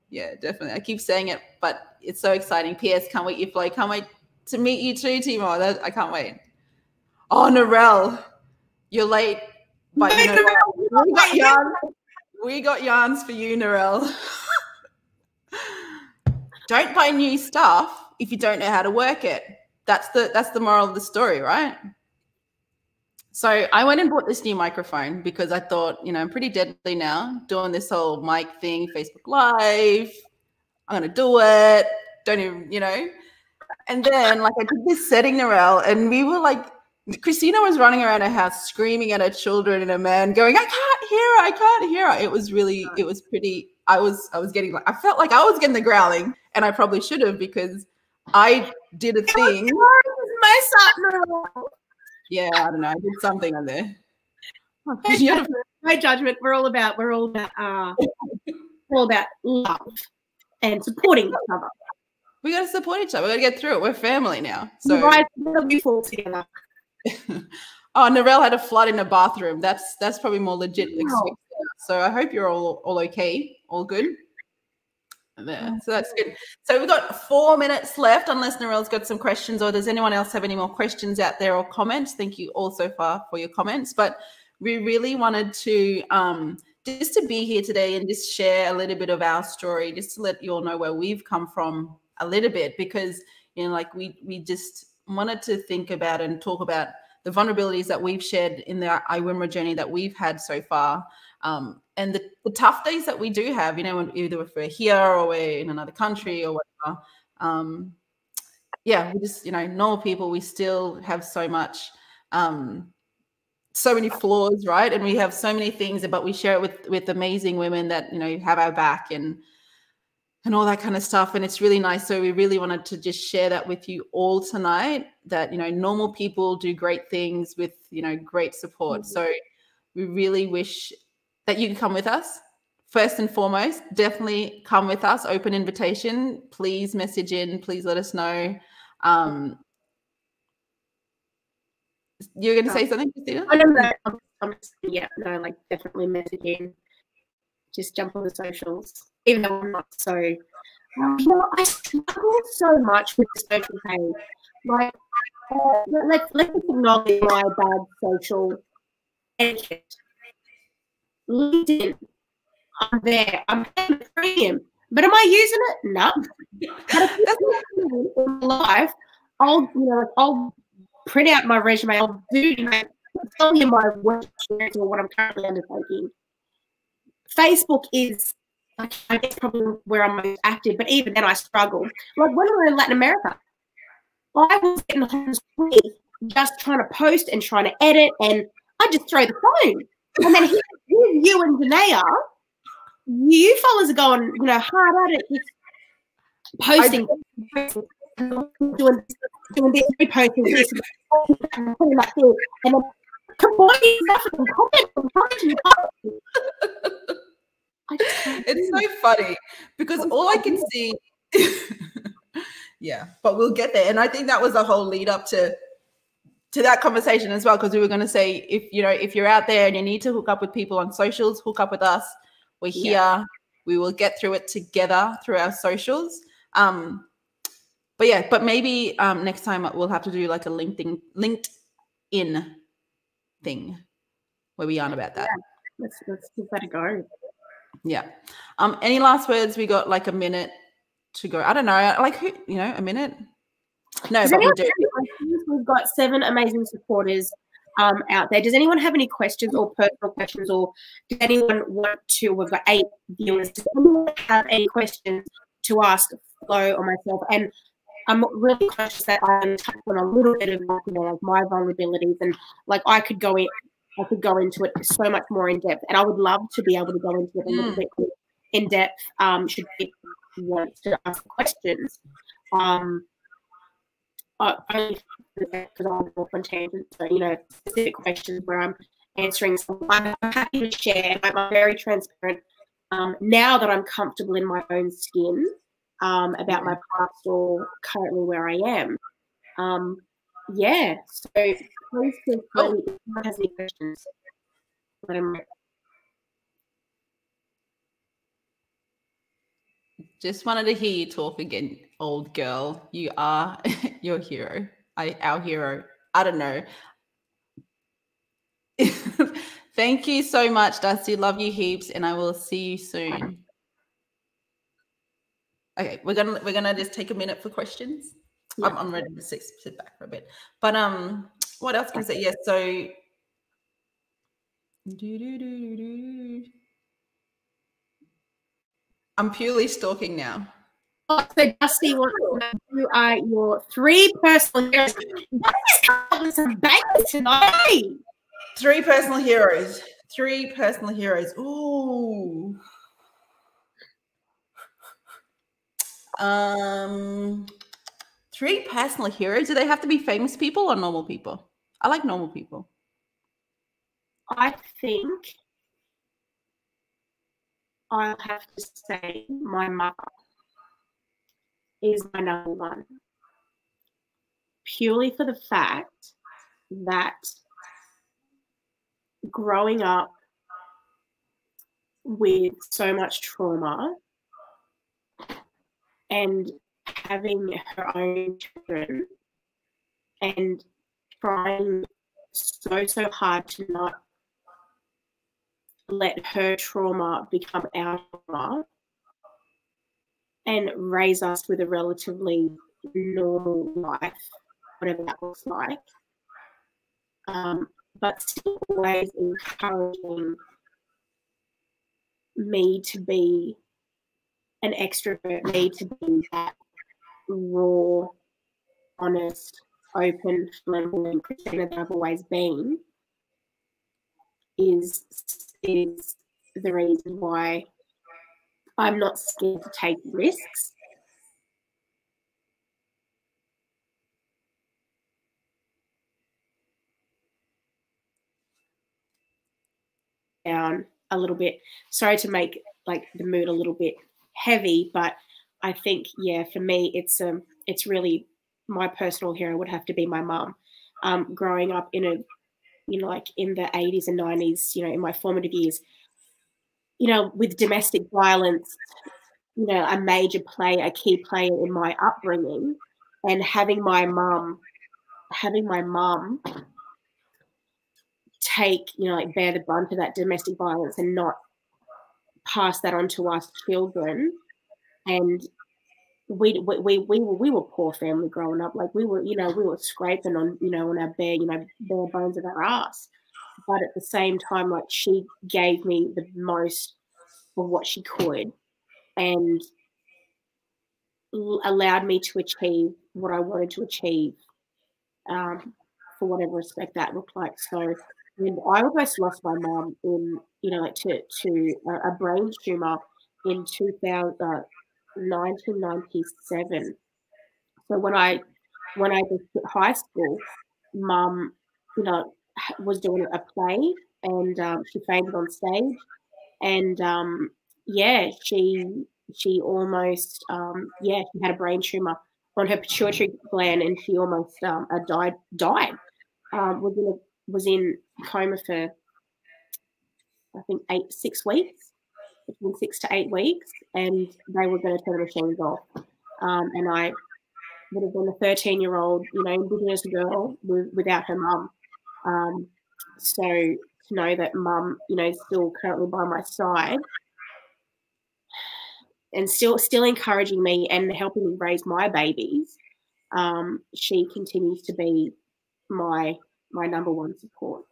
A: yeah, definitely. I keep saying it, but it's so exciting. P.S. Can't wait, you fly. Can't wait to meet you too, Timor. I can't wait. Oh, Narelle, you're late. But you know what? We got yarns for you, Narelle. Don't buy new stuff if you don't know how to work it. That's the moral of the story, right? So I went and bought this new microphone because I thought, you know, I'm pretty deadly now doing this whole mic thing, Facebook Live. I'm going to do it. Don't even, you know. And then like I did this setting, Narelle, and we were like, Christina was running around her house screaming at her children and a man going, I can't hear her. It was pretty, I was getting like, I felt like I was getting the growling, and I probably should have, because I did a thing. Yeah, I don't know. I did something on there.
D: No judgment. We're all about love and supporting each other.
A: We got to support each other. We got to get through it. We're family now. So
D: we fall together.
A: Oh, Narelle had a flood in the bathroom. That's probably more legit. So I hope you're all okay, all good. there. So that's good. So we've got 4 minutes left, unless Narelle's got some questions, or does anyone else have any more questions out there or comments? Thank you all so far for your comments. But we really wanted to just to be here today and just share a little bit of our story, just to let you all know where we've come from a little bit, because, you know, like we just wanted to think about and talk about the vulnerabilities that we've shared in the IWIMRA journey that we've had so far. And the tough days that we do have, you know, either if we're here or we're in another country or whatever. Yeah, we just, you know, normal people, we still have so much, so many flaws, right? And we have so many things, but we share it with amazing women that, you know, have our back and all that kind of stuff. And it's really nice. So we really wanted to just share that with you all tonight, that, you know, normal people do great things with, you know, great support. So we really wish that you can come with us. First and foremost, definitely come with us. Open invitation. Please message in. Please let us know. You're going to say something, Christina?
D: I know that. Yeah, no, like definitely message in. Just jump on the socials. Even though I'm not so, you know, I struggle so much with the social page. Like, let's acknowledge my bad social etiquette. LinkedIn, I'm there. I'm paying the premium, but am I using it? No. But if in life, I'll print out my resume. I'll do, you know, tell you my work experience or what I'm currently undertaking. Facebook is, I guess, probably where I'm most active, but even then I struggle. Like when we were in Latin America, I was getting home just trying to post and trying to edit, and I just throw the phone. And then here's you and Danae, you fellas are going, you know, hard at it, just posting, doing this, reposting this, putting that thing, and then combining stuff and commenting.
A: It's so funny because all I can see, yeah, but we'll get there. And I think that was the whole lead up to that conversation as well, because we were going to say, if you're out there and you need to hook up with people on socials, hook up with us. We're here. Yeah. We will get through it together through our socials. But maybe next time we'll have to do like a LinkedIn thing where we yarn about that.
D: Yeah. Let's give that a go.
A: Yeah. Any last words? We got like a minute to go. I don't know. Like who? You know, a minute. No, but we do.
D: We've got 7 amazing supporters out there. Does anyone have any questions or personal questions, or does anyone want to? We've got 8 viewers. Does anyone have any questions to ask Flo or myself? And I'm really conscious that I'm touching on a little bit of, you know, like my vulnerabilities, and like I could go into it so much more in depth, and I would love to be able to go into it a little bit in depth. Should people want to ask questions? Only because I'm off on tangent, so, you know, specific questions where I'm answering some. I'm happy to share. I'm very transparent now that I'm comfortable in my own skin about my past or currently where I am. Yeah, so please feel free if anyone has any questions. Let them know.
A: Just wanted to hear you talk again, old girl. You are your hero. Our hero. I don't know. Thank you so much, Dusty. Love you heaps, and I will see you soon. Okay, we're gonna just take a minute for questions. Yeah. I'm ready to sit back for a bit. But what else can I say? Yes, so I'm purely stalking now.
D: Oh, so Dusty wants to know who are your 3 personal heroes. With some bangers tonight.
A: 3 personal heroes. 3 personal heroes. Ooh. 3 personal heroes. Do they have to be famous people or normal people? I like normal people.
D: I think I'll have to say my mother is my number 1. Purely for the fact that growing up with so much trauma and having her own children and trying so hard to not let her trauma become our trauma and raise us with a relatively normal life, whatever that looks like, but still always encouraging me to be an extrovert, me to be that raw, honest, open, flamboyant Christina that I've always been, is the reason why I'm not scared to take risks. Down a little bit. Sorry to make like the mood a little bit heavy, but I think, yeah, for me, it's really my personal hero would have to be my mum. Growing up in a, like in the 80s and 90s, in my formative years, with domestic violence, a major player, a key player in my upbringing, and having my mum take, like bear the brunt of that domestic violence and not pass that on to us children. And we were poor family growing up. Like we were scraping on, on our bare bones of our ass. But at the same time, like she gave me the most of what she could and allowed me to achieve what I wanted to achieve, for whatever respect that looked like. So and I almost lost my mum in, to a brain tumor in 1997. So when I was at high school, mum, was doing a play and she fainted on stage, and she almost she had a brain tumor on her pituitary gland, and she almost died. Was in coma for I think 6 weeks, between 6 to 8 weeks, and they were going to turn the machines off. And I would have been a 13-year-old, Indigenous girl without her mum. So to know that mum, still currently by my side and still encouraging me and helping me raise my babies, she continues to be my number one support.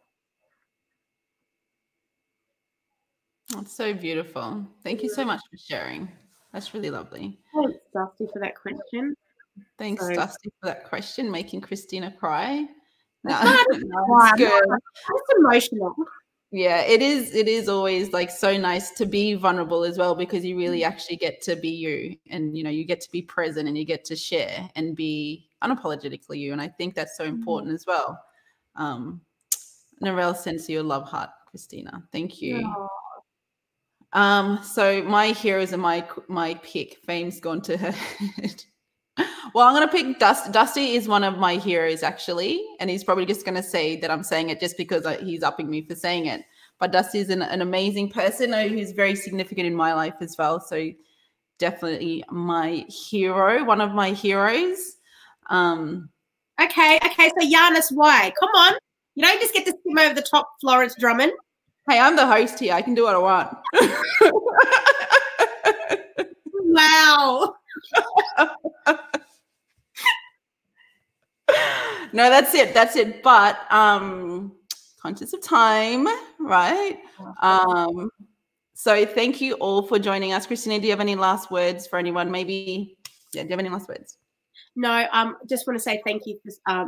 A: That's so beautiful. Thank you so much for sharing. That's really lovely.
D: Thanks, Dusty, for that question.
A: Thanks, Dusty, for that question, making Christina cry. No,
D: it's good. It's emotional.
A: Yeah, it is always like so nice to be vulnerable as well, because you really actually get to be you, and you get to be present and you get to share and be unapologetically you. And I think that's so important as well. Narelle sends you a love heart, Christina. Thank you.
D: Aww.
A: So my heroes and my pick. Fame's gone to her head. Well, I'm going to pick Dusty. Dusty is one of my heroes, actually, and he's probably just going to say that I'm saying it just because he's upping me for saying it. But Dusty is an amazing person who's very significant in my life as well. So definitely my hero, one of my heroes.
D: Okay. So Giannis, why? Come on. You don't just get to skim over the top, Florence Drummond.
A: Hey, I'm the host here. I can do what I want.
D: Wow.
A: No, that's it. But conscious of time, right? So thank you all for joining us. Christina, do you have any last words for anyone? Maybe, do you have any last words?
D: No, just want to say thank you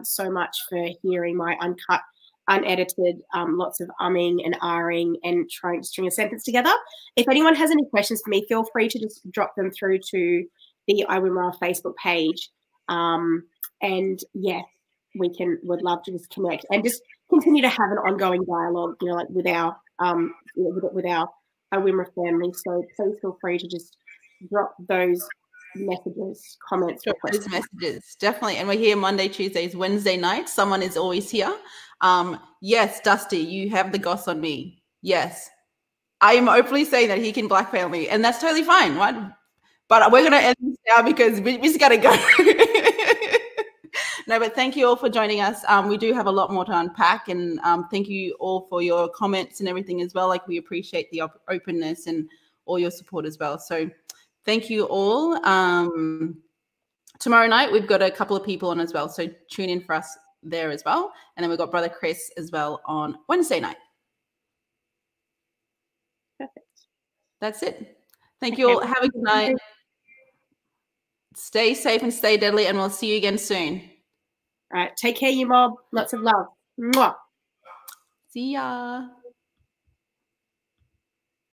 D: so much for hearing my uncut, unedited, lots of umming and ahhing and trying to string a sentence together. If anyone has any questions for me, feel free to just drop them through to the IWIMRA Facebook page. And yeah, would love to just connect and just continue to have an ongoing dialogue, like with our IWIMRA family. So please feel free to just drop those messages, comments,
A: those messages, definitely. And we're here Monday, Tuesdays, Wednesday nights. Someone is always here. Yes, Dusty, you have the goss on me. Yes, I am openly saying that he can blackmail me, and that's totally fine, right? But we're going to end this now because we just got to go. No, but thank you all for joining us. We do have a lot more to unpack, and thank you all for your comments and everything as well. Like, we appreciate the openness and all your support as well. So thank you all. Tomorrow night, we've got a couple of people on as well. So tune in for us there as well. And then we've got Brother Chris as well on Wednesday night.
D: Perfect.
A: That's it. Thank you all. Have a good night. Stay safe and stay deadly, and we'll see you again soon.
D: All right. Take care, you mob. Lots of love. Mwah.
A: See ya.